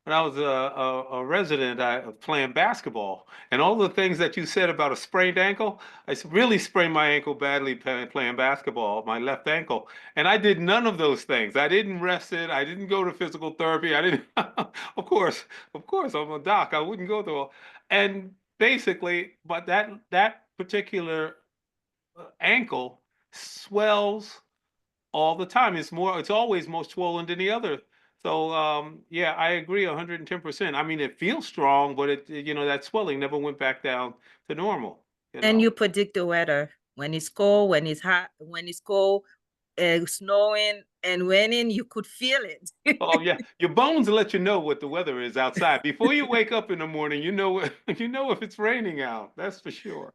a resident, I was playing basketball, and all the things that you said about a sprained ankle, really sprained my ankle badly playing basketball, my left ankle, and I did none of those things. I didn't rest it. I didn't go to physical therapy. I didn't, of course, I'm a doc. I wouldn't go to, and basically, but that particular ankle swells all the time. It's always more swollen than the other. So yeah, I agree 110%. I mean, it feels strong, but that swelling never went back down to normal. And you predict the weather when it's cold, when it's hot, when it's cold, snowing and raining, you could feel it. Oh yeah, your bones let you know what the weather is outside before you wake up in the morning. You know if it's raining out. That's for sure.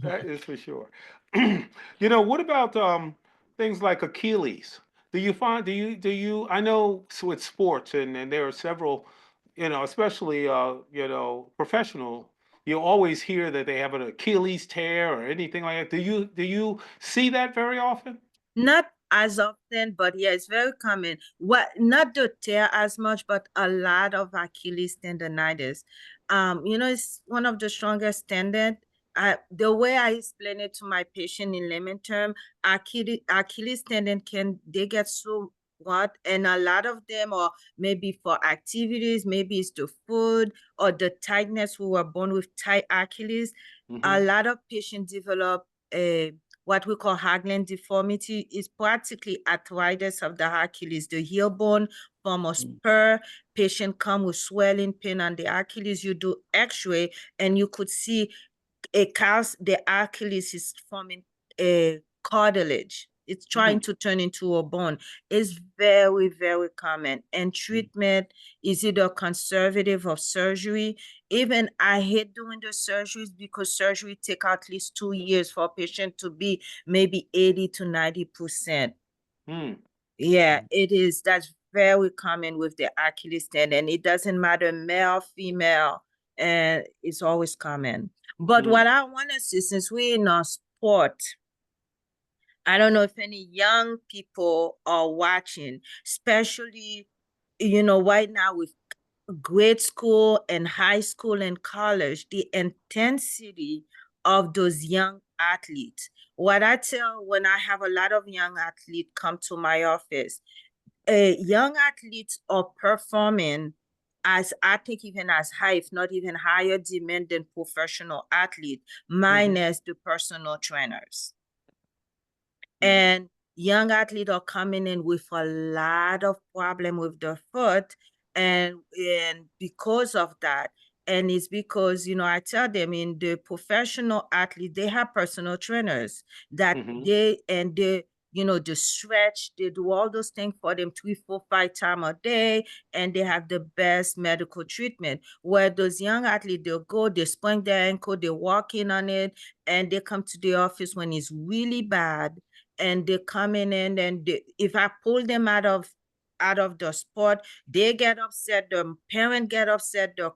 That is for sure. What about things like Achilles? Do you I know with sports and there are several, especially professional, you always hear that they have an Achilles tear or anything like that. Do you see that very often? Not as often, but yeah, it's very common. Not the tear as much, but a lot of Achilles tendonitis. It's one of the strongest tendon. The way I explain it to my patient in layman term, Achilles tendon they get so what, and a lot of them are maybe for activities, maybe it's the food or the tightness. We were born with tight Achilles. A lot of patients develop what we call Haglund deformity. Is practically arthritis of the Achilles. The heel bone form a spur. Patient come with swelling pain on the Achilles. You do X-ray and you could see the Achilles is forming a cartilage. It's trying to turn into a bone. It's very, very common. And treatment is either conservative or surgery. Even I hate doing the surgeries because surgery take at least 2 years for a patient to be maybe 80 to 90%. Yeah, it is. That's very common with the Achilles tendon. It doesn't matter male, female, and it's always common. But what I want to see, since we're in a sport, I don't know if any young people are watching, especially, right now with grade school and high school and college, the intensity of those young athletes. What I tell when I have a lot of young athletes come to my office, young athletes are performing as I think even as high, if not even higher demand than professional athletes, minus the personal trainers. And young athletes are coming in with a lot of problem with their foot, and because of that, and it's because I tell them in the professional athlete they have personal trainers that they stretch, they do all those things for them 3, 4, 5 times a day, and they have the best medical treatment. Where those young athletes, they'll go, they sprain their ankle, they walk in on it, and they come to the office when it's really bad, and they're coming in, and if I pull them out of the sport, they get upset, the parent get upset, the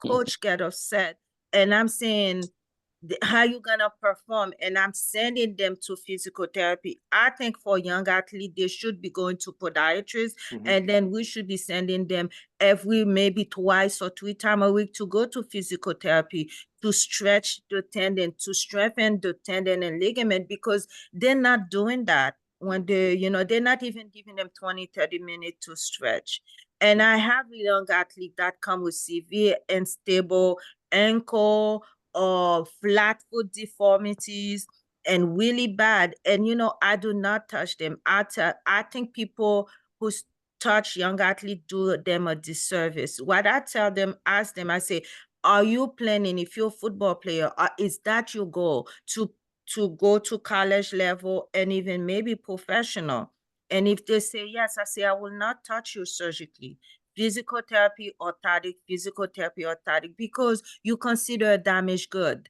coach get upset, and I'm saying, how you gonna perform? And I'm sending them to physical therapy. I think for young athletes, they should be going to podiatrists, and then we should be sending them every maybe twice or 3 times a week to go to physical therapy to stretch the tendon, to strengthen the tendon and ligament, because they're not doing that when they're not even giving them 20, 30 minutes to stretch. And I have young athletes that come with severe and stable ankle or flat foot deformities and really bad. And I do not touch them. I think people who touch young athletes do them a disservice. What I tell them, ask them, I say, are you planning, if you're a football player, is that your goal to go to college level and even maybe professional? And if they say yes, I say, I will not touch you surgically. Physical therapy, orthotic, because you consider a damaged good.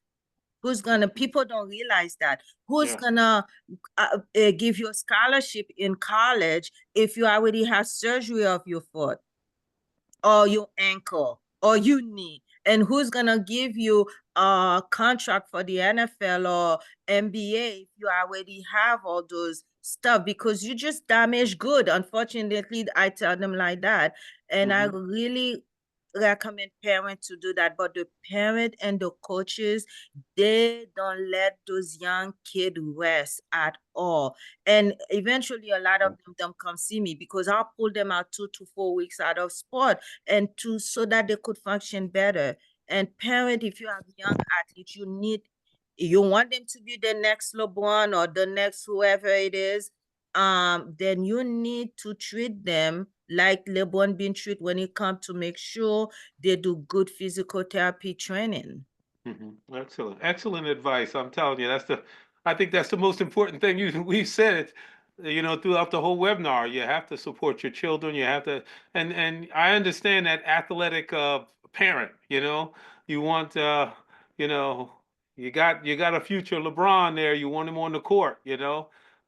People don't realize that. Who's gonna give you a scholarship in college if you already have surgery of your foot or your ankle or your knee? And who's gonna give you a contract for the NFL or NBA if you already have all those stuff? Because you just damage good. Unfortunately, I tell them like that. And I really recommend parents to do that. But the parent and the coaches, they don't let those young kids rest at all. And eventually a lot of them come see me because I'll pull them out 2 to 4 weeks out of sport and so that they could function better. And parent, if you have young athletes, you want them to be the next LeBron or the next whoever it is, then you need to treat them like LeBron been treated when it comes to make sure they do good physical therapy training. Excellent advice. I'm telling you, I think that's the most important thing we've said it, throughout the whole webinar. You have to support your children. You have to, and I understand that athletic parent. You want, you know, you got a future LeBron there. You want him on the court.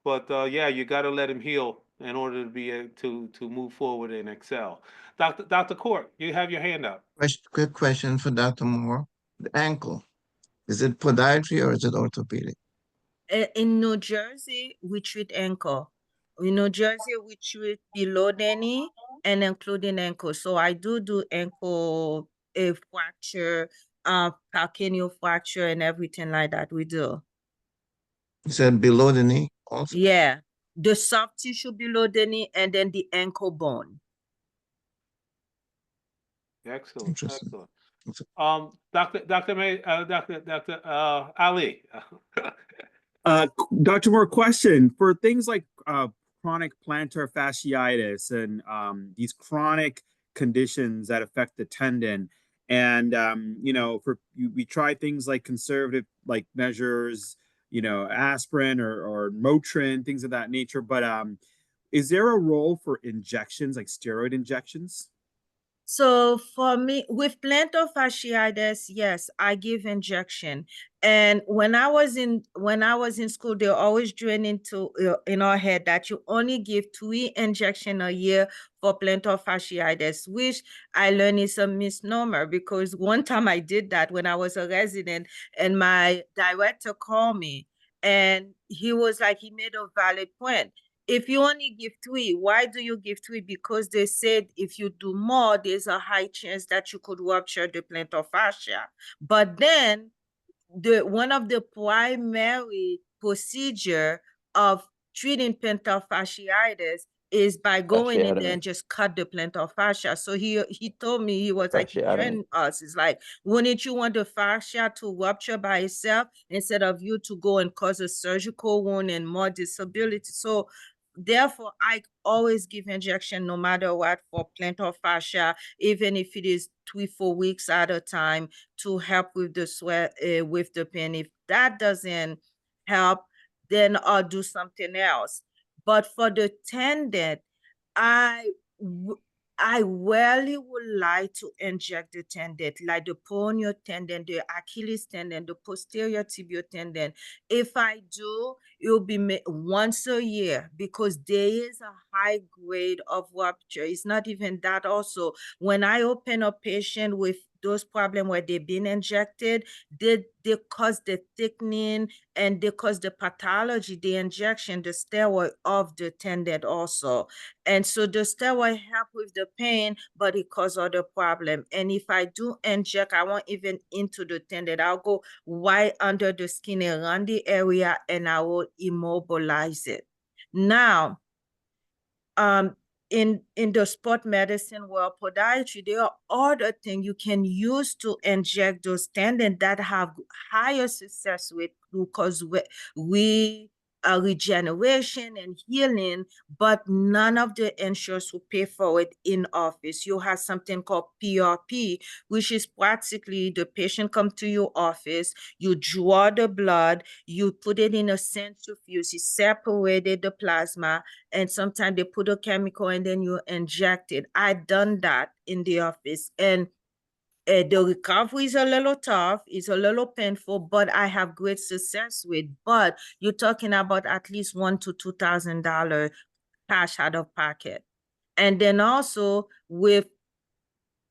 But yeah, you got to let him heal in order to be able to move forward and excel. Dr. Court, you have your hand up. Quick question for Dr. Moore. The ankle, is it podiatry or is it orthopedic? In New Jersey, we treat ankle. In New Jersey, we treat below the knee and including ankle. So I do ankle fracture, calcaneal fracture, and everything like that. We do. You said below the knee also? Yeah, the soft tissue below the knee and then the ankle bone. Excellent. Interesting. Excellent. Dr. Ali. Dr. Moore, question for things like chronic plantar fasciitis and these chronic conditions that affect the tendon. And, we try things like conservative like measures, aspirin or Motrin, things of that nature. But is there a role for injections, like steroid injections? So for me, with plantar fasciitis, yes, I give injection. And when I was in school, they always drill into in our head that you only give 3 injections a year for plantar fasciitis, which I learned is a misnomer, because one time I did that when I was a resident, and my director called me, and he was like, he made a valid point. If you only give 3, why do you give 3? Because they said if you do more, there's a high chance that you could rupture the plantar fascia. But then one of the primary procedure of treating plantar fasciitis is by going in there Fasciotomy. and just cut the plantar fascia. So he told me, he was like, he Fasciotomy. trained us. It's like, wouldn't you want the fascia to rupture by itself instead of you to go and cause a surgical wound and more disability? So therefore, I always give injection no matter what for plantar fascia, even if it is 3-4 weeks at a time, to help with the sweat, with the pain. If that doesn't help, then I'll do something else. But for the tendon, I I rarely would like to inject the tendon, like the peroneal tendon, the Achilles tendon, the posterior tibial tendon. If I do, it will be once a year, because there is a high grade of rupture. It's not even that. Also, when I open a patient with those problems where they've been injected, they cause the thickening, and they cause the pathology, the injection, the steroid of the tendon also. And so the steroid help with the pain, but it cause other problem. And if I do inject, I won't even into the tendon. I'll go right under the skin around the area, and I will immobilize it. Now, in the sport medicine world, podiatry, there are other things you can use to inject those tendons that have higher success rate, because we regeneration and healing, but none of the insurers will pay for it in office. You have something called PRP, which is practically the patient come to your office, you draw the blood, you put it in a centrifuge, you separated the plasma, and sometimes they put a chemical and then you inject it. I done that in the office, and the recovery is a little tough, it's a little painful, but I have great success with. But you're talking about at least $1,000 to $2,000 cash out of pocket. And then also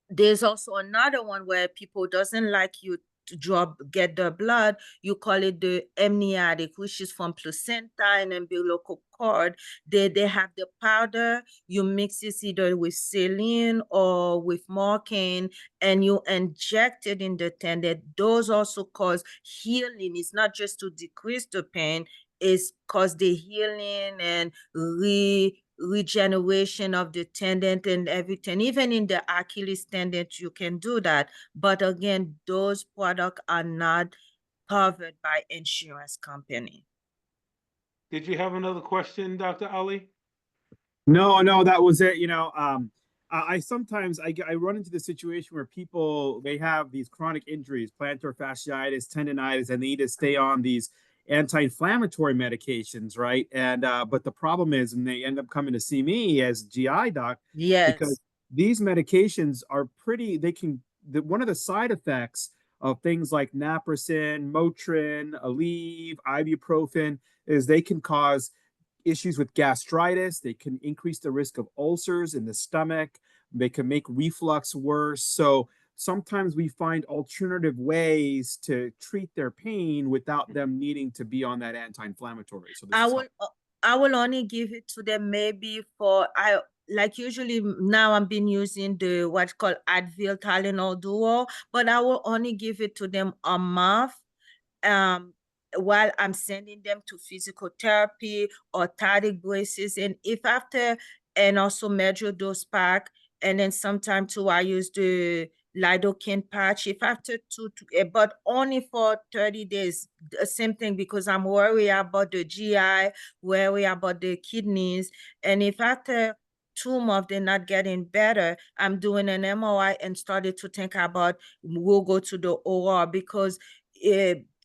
there's also another one where people doesn't like you to get the blood. You call it the amniotic, which is from placenta and umbilical cord. They have the powder. You mix it either with saline or with Morphine, and you inject it in the tendon. Those also cause healing. It's not just to decrease the pain, it's cause the healing and regeneration of the tendon and everything. Even in the Achilles tendon, you can do that. But again, those products are not covered by insurance company. Did you have another question, Dr. Ali? No, that was it. I sometimes I run into the situation where people, they have these chronic injuries, plantar fasciitis, tendonitis, and they need to stay on these anti-inflammatory medications, right? And but the problem is, and they end up coming to see me as GI doc, because Yes. these medications are pretty. One of the side effects of things like naproxen, Motrin, Aleve, ibuprofen is they can cause issues with gastritis. They can increase the risk of ulcers in the stomach. They can make reflux worse. So sometimes we find alternative ways to treat their pain without them needing to be on that anti-inflammatory. So this I is will I will only give it to them maybe for like usually now I've been using the what's called Advil Tylenol Duo, but I will only give it to them a month, um, while I'm sending them to physical therapy or orthotic braces. And if after, and also measure dose pack, and then sometime too, I use the lidocaine patch. If after but only for 30 days, the same thing, because I'm worried about the GI, worried about the kidneys. And if after 2 months they're not getting better, I'm doing an MRI and started to think about we'll go to the OR, because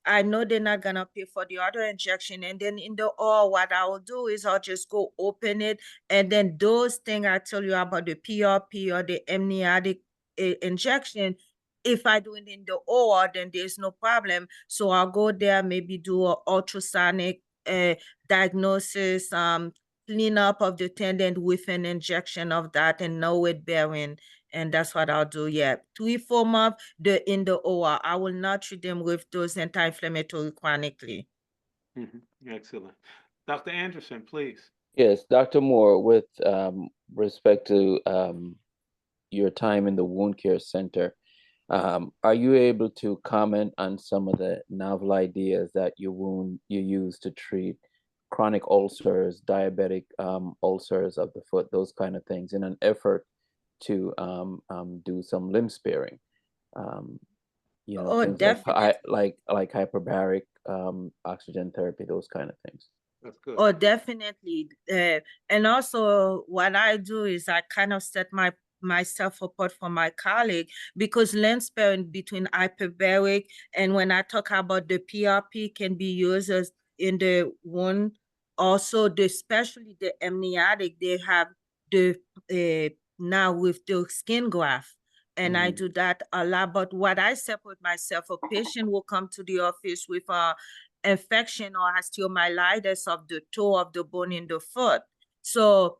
I know they're not gonna pay for the other injection. And then in the OR, what I will do is I'll just go open it. And then those things I tell you about the PRP or the amniotic injection, if I do it in the OR, then there's no problem. So I'll go there, maybe do an ultrasonic diagnosis, cleanup of the tendon with an injection of that and no weight bearing. And that's what I'll do. Yeah. 3-4 months in the OR. I will not treat them with those anti-inflammatory chronically. Excellent. Dr. Anderson, please. Yes, Dr. Moore, with respect to your time in the wound care center, are you able to comment on some of the novel ideas that you use to treat chronic ulcers, diabetic ulcers of the foot, those kind of things, in an effort to do some limb sparing? You know, Oh, things definitely. like hyperbaric oxygen therapy, those kind of things. That's good. Oh, definitely. And also what I do is I kind of set myself apart from my colleague, because lens sparing between hyperbaric and when I talk about the PRP can be used as in the wound. Also, especially the amniotic, they have the now with the skin graft. And I do that a lot. But what I separate myself, a patient will come to the office with a infection or osteomyelitis of the toe of the bone in the foot. So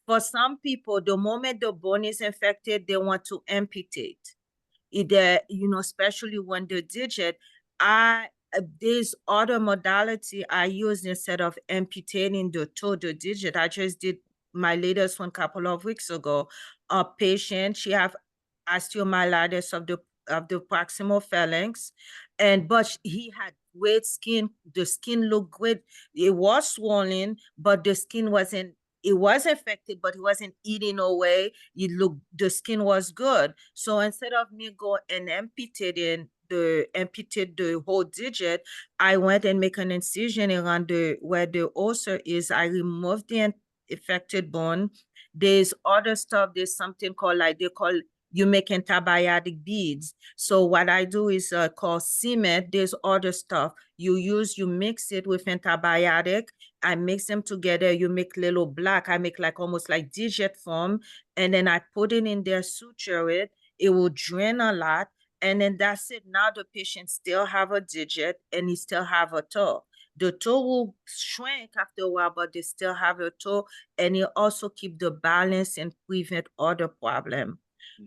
for some people, the moment the bone is infected, they want to amputate. Either, especially when the digit, there's other modality I use instead of amputating the toe, the digit. I just did my latest one a couple of weeks ago. A patient, she have osteomyelitis of the proximal phalanx, but he had great skin. The skin looked great. It was swollen, but the skin wasn't. It was affected, but it wasn't eating away. The skin was good. So instead of me go and amputate the whole digit, I went and make an incision around where the ulcer is. I removed the affected bone. There's other stuff. There's something called you make antibiotic beads. So what I do is called cement. There's other stuff you mix it with antibiotic. I mix them together. You make little black. I make almost like digit form. And then I put it in there, suture it. It will drain a lot. And then that's it. Now the patient still have a digit and he still have a toe. The toe will shrink after a while, but they still have a toe. And it also keep the balance and prevent other problem.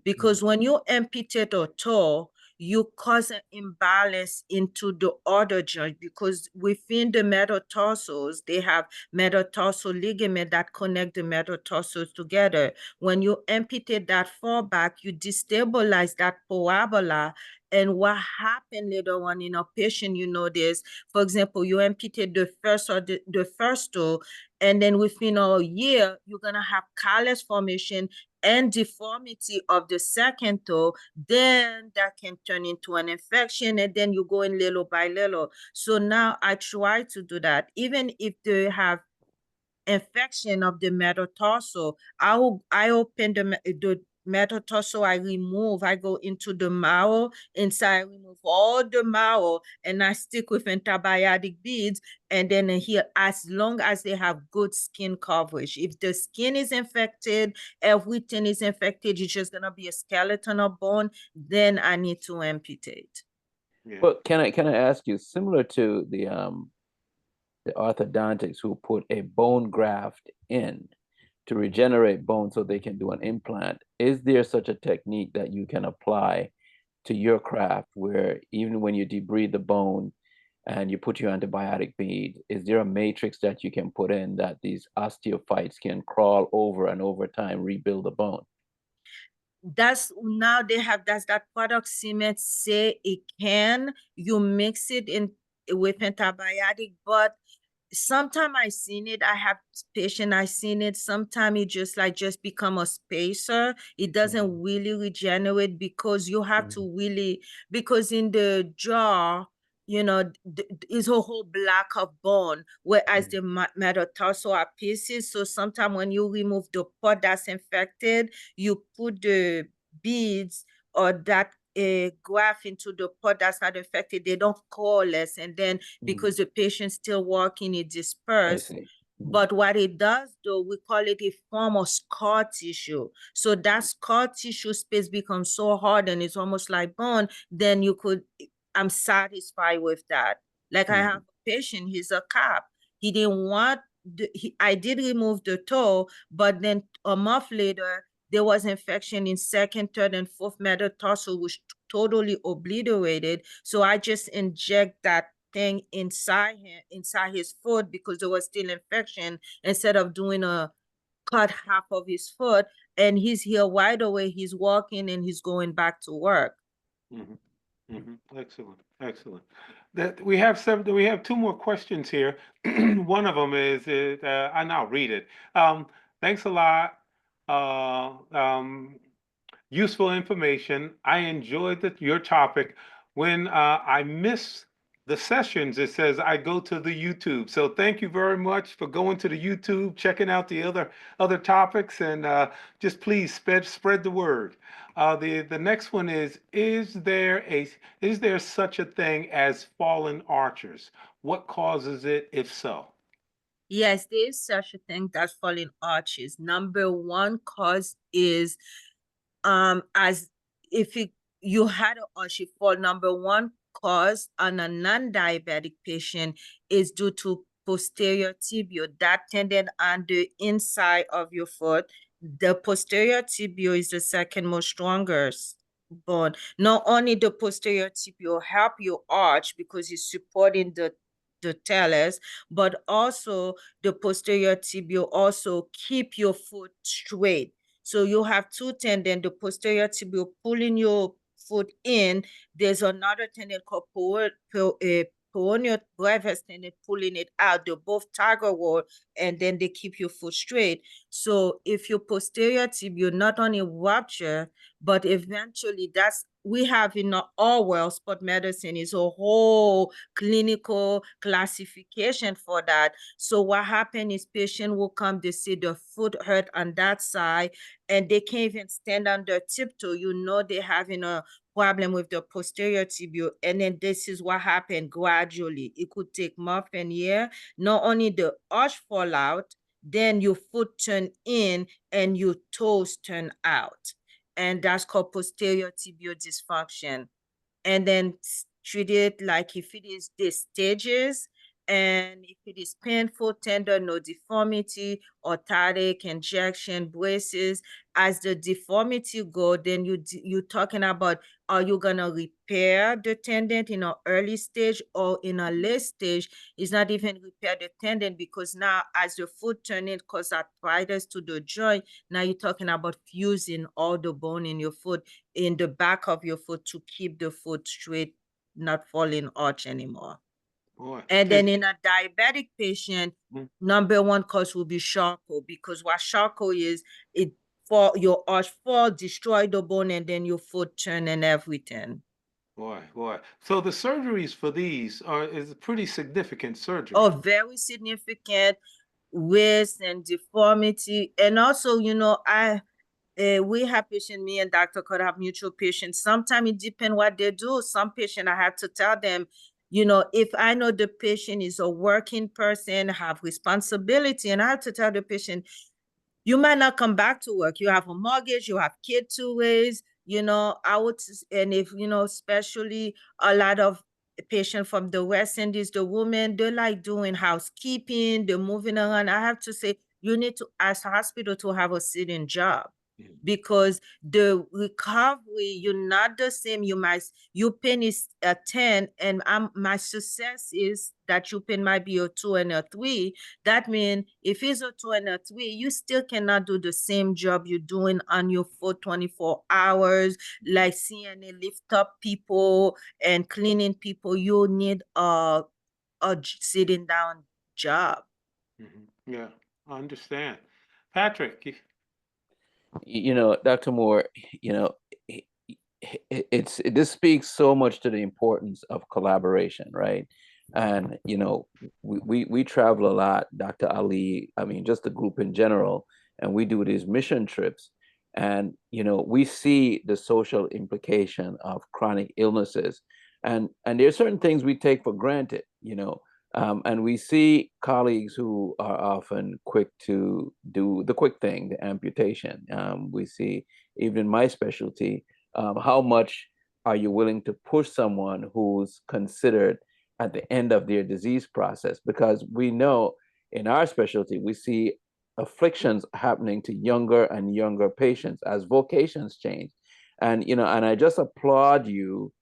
Because when you amputate a toe, you cause an imbalance into the other joint, because within the metatarsals, they have metatarsal ligament that connect the metatarsals together. When you amputate that far back, you destabilize that parabola. And what happened later on in a patient, this, for example, you amputate the first or the first toe, and then within a year, you're going to have callus formation and deformity of the second toe. Then that can turn into an infection, and then you go in little by little. So now I try to do that. Even if they have infection of the metatarsal, I open the metatarsal, I go into the marrow, inside I remove all the marrow, and I stick with antibiotic beads, and then here, as long as they have good skin coverage. If the skin is infected, everything is infected, it's just gonna be a skeleton of bone, then I need to amputate. Yeah. But can I ask you, similar to the orthodontics who put a bone graft in to regenerate bone so they can do an implant, is there such a technique that you can apply to your craft where even when you debride the bone and you put your antibiotic bead, is there a matrix that you can put in that these osteophytes can crawl over and over time rebuild the bone? That's that product cement say it can. You mix it in with antibiotic, but sometimes I seen it. I have patient I seen it. Sometimes it just become a spacer. It doesn't really regenerate, because you have to really, because in the jaw, is a whole block of bone, whereas the metatarsal are pieces. So sometimes when you remove the part that's infected, you put the beads or that a graft into the part that's not infected, they don't coalesce. And then because the patient's still walking, it I disperses. see. But what it does, though, we call it a form of scar tissue. So that scar tissue space becomes so hard and it's almost like bone, then I'm satisfied with that. Like I have a patient, he's a cop. He didn't want, I did remove the toe, but then a month later, there was infection in second, third, and fourth metatarsal, which totally obliterated. So I just inject that thing inside his foot because there was still infection instead of doing a cut half of his foot, and he's here right away. He's walking and he's going back to work. Excellent, excellent. We have two more questions here. One of them is, and I'll read it. Thanks a lot. Uh, um, Useful information. I enjoyed your topic. When I miss the sessions, it says I go to the YouTube. So thank you very much for going to the YouTube, checking out the other topics, and just please spread the word. The next one is there such a thing as fallen archers? What causes it, if so? Yes, there is such a thing as falling arches. Number one cause is as if you had an arch fall. Number one cause on a non-diabetic patient is due to posterior tibia, that tendon on the inside of your foot. The posterior tibia is the second most strongest bone. Not only the posterior tibia help you arch because it's supporting the talus, but also the posterior tibia also keep your foot straight. So you have two tendons, the posterior tibia pulling your foot in. There's another tendon called peroneal brevis tendon pulling it out. They both tug a wall, and then they keep your foot straight. So if your posterior tibia not only rupture, but eventually we have in our world, sport medicine is a whole clinical classification for that. So what happens is patient will come, they say the foot hurt on that side, and they can't even stand on their tiptoe. They're having a problem with the posterior tibia. And then this is what happened gradually. It could take months and years. Not only the arch fall out, then your foot turn in and your toes turn out. And that's called posterior tibial dysfunction. And then treat it like if it is the stages, and if it is painful, tender, no deformity, orthotic, injection, braces. As the deformity go, then you're talking about, are you gonna repair the tendon in an early stage, or in a late stage? It's not even repair the tendon, because now as the foot turning cause arthritis to the joint, now you're talking about fusing all the bone in your foot, in the back of your foot, to keep the foot straight, not falling arch anymore. Boy, And then in a diabetic patient, number one cause will be Charcot, because what Charcot is, it for your arch fall, destroy the bone, and then your foot turn and everything. Boy. So the surgeries for these is pretty significant surgery. Oh, very significant risk and deformity. And also, we have patients, me and Dr. could have mutual patients. Sometimes it depends what they do. Some patient, I have to tell them, if I know the patient is a working person, have responsibility, and I have to tell the patient, you might not come back to work. You have a mortgage, you have kids to raise, and if, especially a lot of patients from the West Indies, the women, they like doing housekeeping, they're moving around. I have to say, you need to ask hospital to have a sitting job, because the recovery, you're not the same. Your pain is a 10, and my success is that your pain might be a 2 and a 3. That means if it's a 2 and a 3, you still cannot do the same job you're doing on your foot 24 hours, like CNA, lift up people and cleaning people. You need a sitting down job. Yeah, I understand. Patrick, Dr. Moore, this speaks so much to the importance of collaboration, right? And we travel a lot, Dr. Ali, I mean, just the group in general, and we do these mission trips. And, we see the social implication of chronic illnesses. And there are certain things we take for granted, and we see colleagues who are often quick to do the quick thing, the amputation. We see, even in my specialty, how much are you willing to push someone who's considered at the end of their disease process? Because we know in our specialty, we see afflictions happening to younger and younger patients as vocations change. And I just applaud you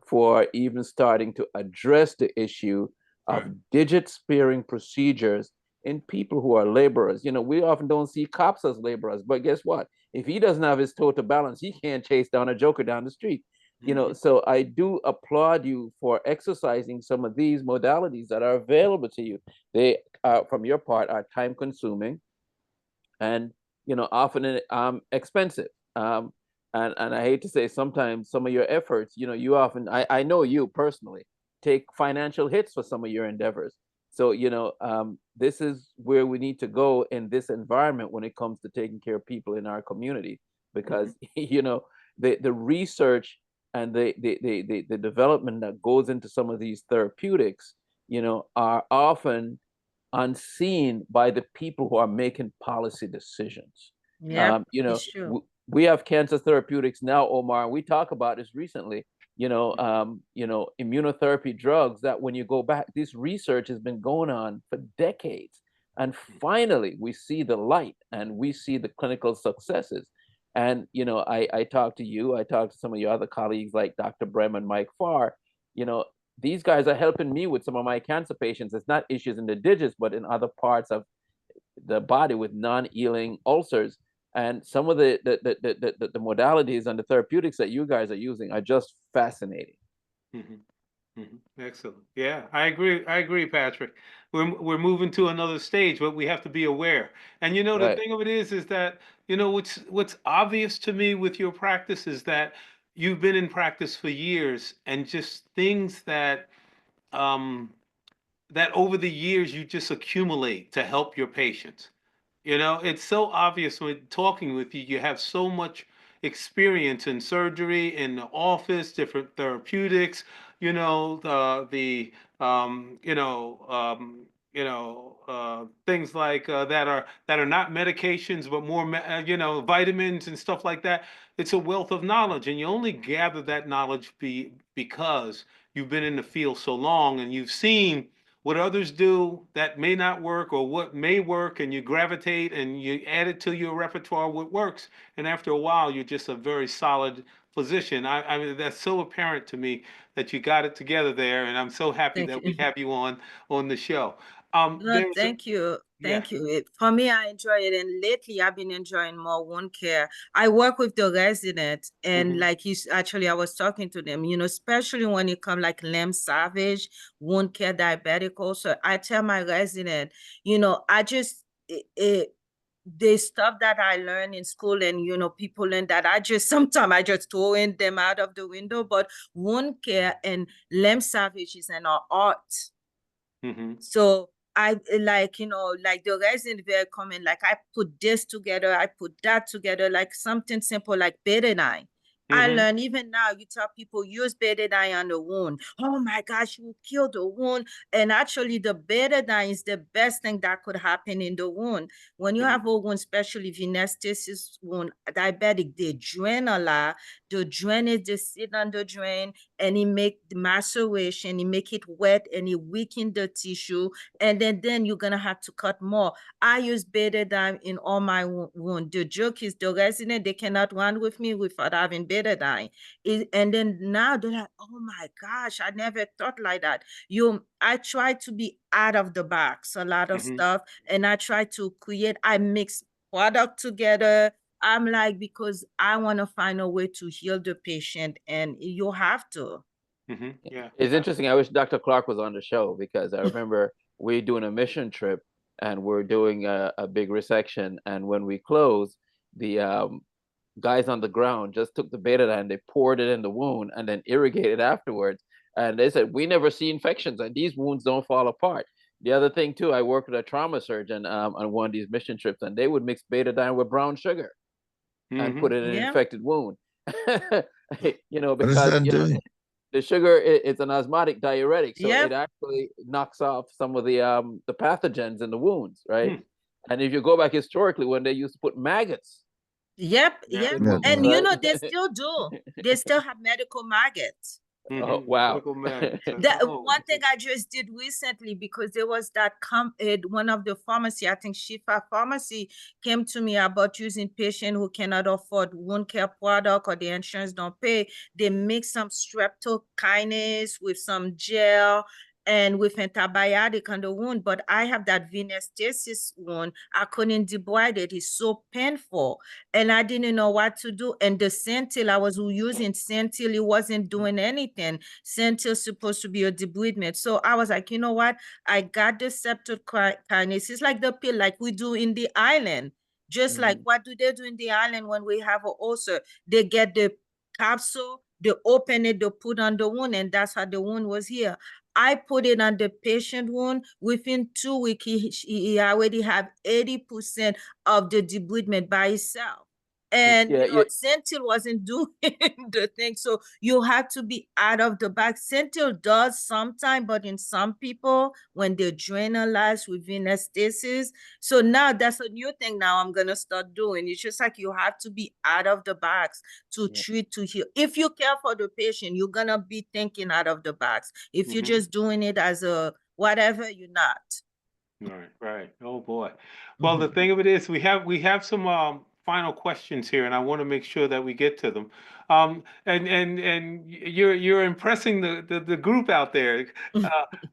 for even starting to address the issue of Right. digit sparing procedures in people who are laborers. We often don't see cops as laborers, but guess what? If he doesn't have his total balance, he can't chase down a joker down the street. So I do applaud you for exercising some of these modalities that are available to you. They, from your part, are time consuming and often expensive. And I hate to say, sometimes some of your efforts, you often, I know you personally take financial hits for some of your endeavors. So this is where we need to go in this environment when it comes to taking care of people in our community, because the research and the development that goes into some of these therapeutics are often unseen by the people who are making policy decisions. Yep, it's You true. know, we have cancer therapeutics now, Omar, and we talk about this recently. Immunotherapy drugs that, when you go back, this research has been going on for decades, and finally we see the light and we see the clinical successes. And I talk to you, I talk to some of your other colleagues like Dr. Brem and Mike Farr. These guys are helping me with some of my cancer patients. It's not issues in the digits, but in other parts of the body with non-healing ulcers. And some of the modalities and the therapeutics that you guys are using are just fascinating. Excellent. Yeah, I agree. I agree, Patrick. We're moving to another stage, but we have to be aware. And the Right. thing of it is that what's obvious to me with your practice is that you've been in practice for years, and just things um that over the years you just accumulate to help your patients. It's so obvious when talking with you. You have so much experience in surgery, in the office, different therapeutics. Um, you know, um, things like that are not medications, but more, vitamins and stuff like that. It's a wealth of knowledge, and you only gather that knowledge because you've been in the field so long and you've seen what others do that may not work, or what may work, and you gravitate and you add it to your repertoire what works, and after a while you're just a very solid physician. I mean, that's so apparent to me that you got it together there, and I'm so happy Thank that we you. have you on the show. No, There's a, thank you. yeah. Thank you. For me, I enjoy it. And lately, I've been enjoying more wound care. I work with the residents, and like actually, I was talking to them, especially when it comes like limb salvage, wound care, diabetic also. I tell my resident, I just, the stuff that I learned in school, and people learn that, sometimes I just throwing them out of the window. But wound care and limb salvage is an art. So I like the resin very common. Like I put this together, I put that together, like something simple like betadine. I learn even now, you tell people use betadine on the wound. Oh my gosh, you kill the wound. And actually, the betadine is the best thing that could happen in the wound. When you have a wound, especially venous wound, diabetic, they drain a lot. The drainage, they sit on the drain, and it make the maceration, it make it wet, and it weaken the tissue, and then you're gonna have to cut more. I use betadine in all my wound. The joke is the resident, they cannot run with me without having betadine. And then now they're like, oh my gosh, I never thought like that. I try to be out of the box, a lot of stuff, and I try to I mix product together. I'm like, because I want to find a way to heal the patient, and you have to. Yeah. It's interesting. I wish Dr. Clark was on the show, because I remember we doing a mission trip and we're doing a big resection. And when we closed, the guys on the ground just took the betadine, they poured it in the wound and then irrigated afterwards. And they said, we never see infections and these wounds don't fall apart. The other thing too, I worked with a trauma surgeon on one of these mission trips, and they would mix betadine with brown sugar. and put it in an Yeah. infected wound. You know, What is because that doing? the sugar is an osmotic diuretic, so Yep. it actually knocks off some of the pathogens in the wounds, right? Hmm. And if you go back historically, when they used to put maggots Yep. Yeah. Yep. in Yeah, wounds, And yeah. you right? know, they still do. They still have medical maggots. Oh, Mhm. wow. Medical maggots. That Oh, one thing I just did recently, because there was that one of the pharmacy, I think Shifa Pharmacy, came to me about using patient who cannot afford wound care product or the insurance don't pay. They mix some streptokinase with some gel and with antibiotic on the wound. But I have that venous stasis wound. I couldn't debride it. It's so painful. And I didn't know what to do. And the Centil, I was using Centil, it wasn't doing anything. Centil supposed to be a debridement. So I was like, you know what? I got the streptokinase. It's like the pill like we do in the island. Just like what do they do in the island when we have an ulcer? They get the capsule, they open it, they put on the wound, and that's how the wound was here. I put it on the patient wound. Within 2 weeks, he already have 80% of the debridement by itself. And Yeah, you know, Centil wasn't doing the thing. So you have to be out of the box. Centil does sometime, but in some people, when they drainalize with venous stasis. So now that's a new thing now I'm gonna start doing. It's just like you have to be out of the box to Yeah. treat, to heal. If you care for the patient, you're gonna be thinking out of the box. If you're Mhm. just doing it as a whatever, you're not. Right, right. Oh boy. Well, the thing of it is, we have some final questions here, and I want to make sure that we get to them. And you're impressing the group out there.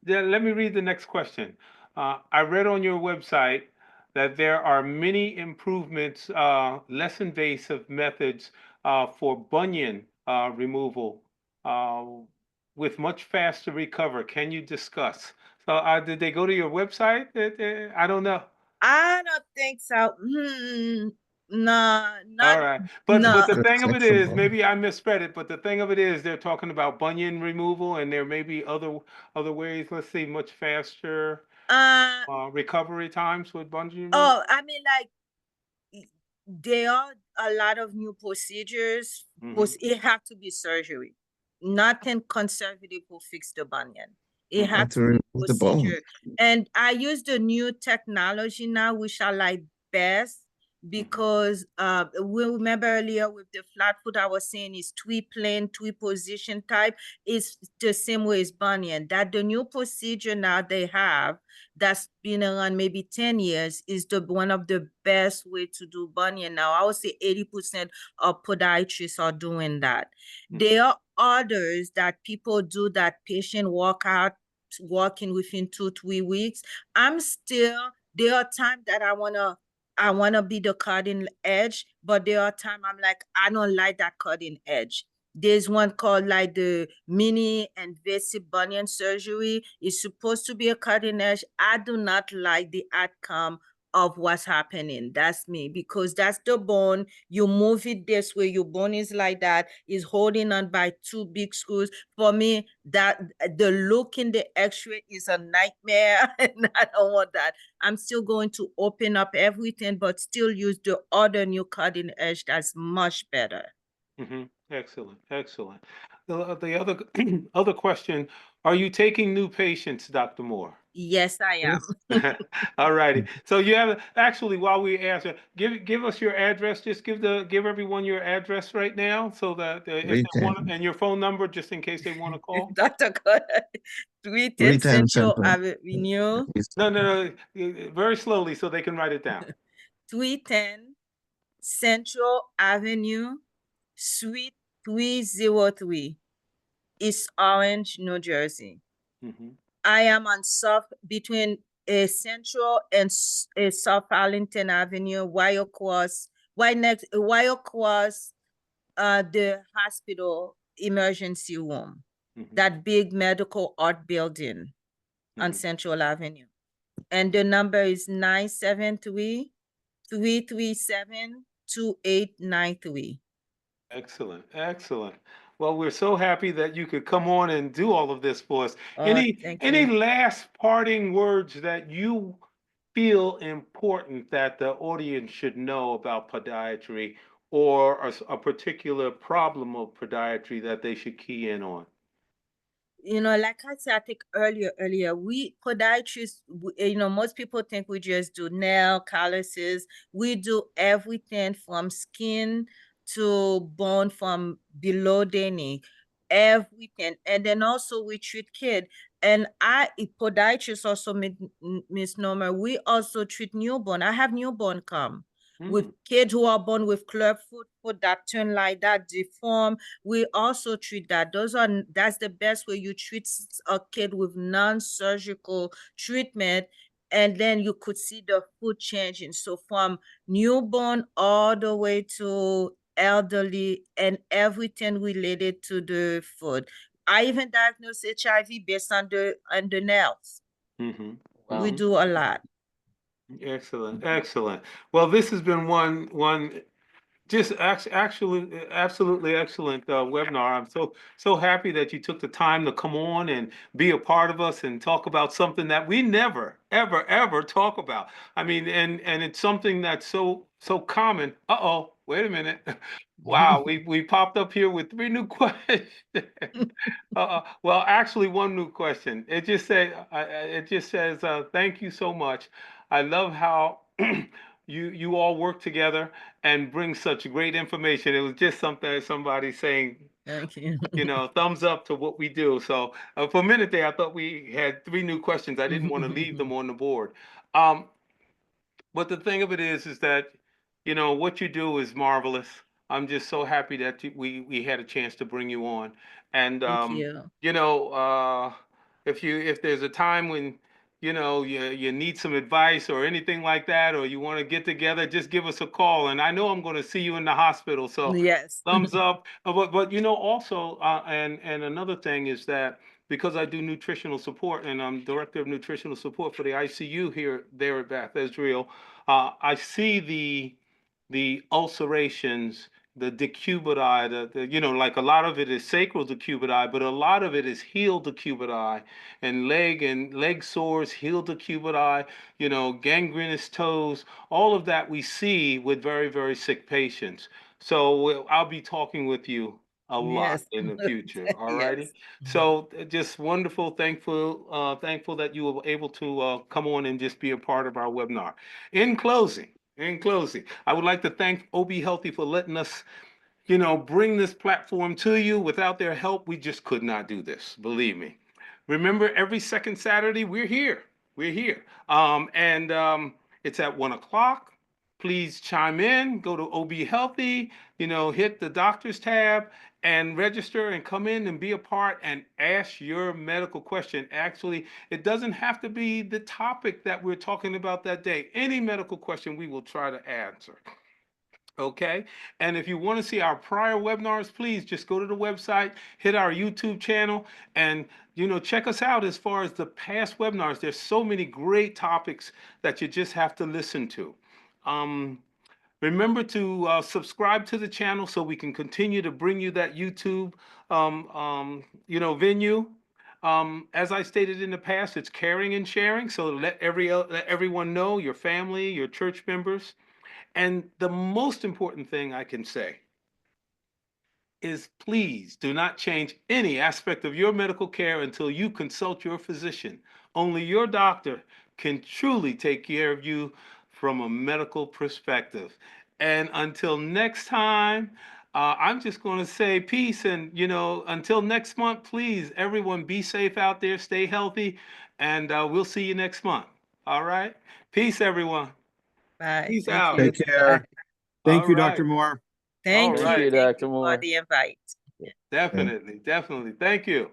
Yeah, let me read the next question. I read on your website that there are many improvements, less invasive methods for bunion removal uh, with much faster recover. Can you discuss? So did they go to your website? I don't know. I don't think so. No, All not right, but no. the Good thing of it section, is, boy. maybe I misread it. But the thing of it is, they're talking about bunion removal, and there may be other ways. Let's see, much faster Uh recovery times with bunion removal. oh, I mean, like there are a lot of new procedures. Hmm. It have to be surgery. Nothing conservative will fix the bunion. It Hmm. have Had to to be remove the bone. procedure. And I use the new technology now, which I like best because we remember earlier with the flat foot, I was saying is twee plane, twee position type. It's the same way as bunion. That the new procedure now they have that's been around maybe 10 years is the one of the best way to do bunion now. I would say 80% of podiatrists are doing that. There are others that people do that patient walking within 2-3 weeks. There are times that I wanna be the cutting edge, but there are times I'm like, I don't like that cutting edge. There's one called like the mini invasive bunion surgery. It's supposed to be a cutting edge. I do not like the outcome of what's happening. That's me, because that's the bone. You move it this way, your bone is like that, is holding on by two big screws. For me, that the look in the x-ray is a nightmare, and I don't want that. I'm still going to open up everything, but still use the other new cutting edge that's much better. Hmm. Excellent, excellent. The other other question: are you taking new patients, Dr. Moore? Yes, I Yes. am. All righty. So you have actually, while we answer, give us your address. Just give everyone your address right now, so that if they want, 310. and your phone number, just in case they want to call. Dr. Cole, 310 310 Central Central. Avenue, No, very slowly so they can write it down. 310 Central Avenue, Suite 303, East Orange, New Jersey. Hmm. I am on between Central and South Arlington Avenue, right across the hospital emergency room, Hmm. that big medical art building on Hmm. Central Avenue. And the number is 973-337-2893. Excellent, excellent. Well, we're so happy that you could come on and do all of this for us. Thank Any you. last parting words that you feel important that the audience should know about podiatry, or a particular problem of podiatry that they should key in on? Like I said, I think earlier, we podiatrists, most people think we just do nail, calluses. We do everything from skin to bone, from below the knee, everything. And then also we treat kids. And podiatrists also, Miss Norma, we also treat newborn. I have newborn come with kids who are born with club foot that turn like that, deform. We also treat that. That's the best way you treat a kid with non-surgical treatment, and then you could see the foot changing. So from newborn all the way to elderly and everything related to the foot. I even diagnose HIV based on the nails. We do a lot. Excellent, excellent. Well, this has been one just absolutely excellent webinar. I'm so happy that you took the time to come on and be a part of us and talk about something that we never ever talk about. I mean, and it's something that's so common. Uh-oh, wait a minute. Wow, we popped up here with 3 new questions. Well, actually, 1 new question. It just says, thank you so much. I love how you all work together and bring such great information. It was just somebody saying, Thank you. thumbs up to what we do. So for a minute there, I thought we had 3 new questions. I didn't want to leave them on the board. But the thing of it is that, what you do is marvelous. I'm just so happy that we had a chance to bring you on. And Thank you. if there's a time when you need some advice or anything like that, or you want to get together, just give us a call. And I know I'm going to see you in the hospital, so Yes. thumbs up. But also, and another thing is that because I do nutritional support and I'm director of nutritional support for the ICU there at Bath Israel, I see the ulcerations, the decubiti, like a lot of it is sacral decubiti, but a lot of it is heel decubiti and leg sores, heel decubiti, gangrenous toes, all of that we see with very, very sick patients. So I'll be talking with you a lot Yes. in the future. All righty. Yes. So just wonderful, thankful that you were able to come on and just be a part of our webinar. In closing, I would like to thank OBHealthy for letting us, bring this platform to you. Without their help, we just could not do this. Believe me. Remember, every second Saturday, we're here. And it's at 1 o'clock. Please chime in, go to OBHealthy, hit the doctors tab and register and come in and be a part and ask your medical question. Actually, it doesn't have to be the topic that we're talking about that day. Any medical question we will try to answer. Okay. And if you want to see our prior webinars, please just go to the website, hit our YouTube channel, and check us out as far as the past webinars. There's so many great topics that you just have to listen to. Remember to subscribe to the channel so we can continue to bring you that YouTube venue. As I stated in the past, it's caring and sharing. So let everyone know, your family, your church members. And the most important thing I can say is please do not change any aspect of your medical care until you consult your physician. Only your doctor can truly take care of you from a medical perspective. And until next time, I'm just going to say peace. And, until next month, please, everyone be safe out there, stay healthy, and we'll see you next month. All right? Peace, everyone. Bye. Peace Thank out. you. Take care. Thank All you, right. Dr. Moore. Thank All you. right. Thank you, Thank Dr. you Moore. for the invite. Definitely. Thank you.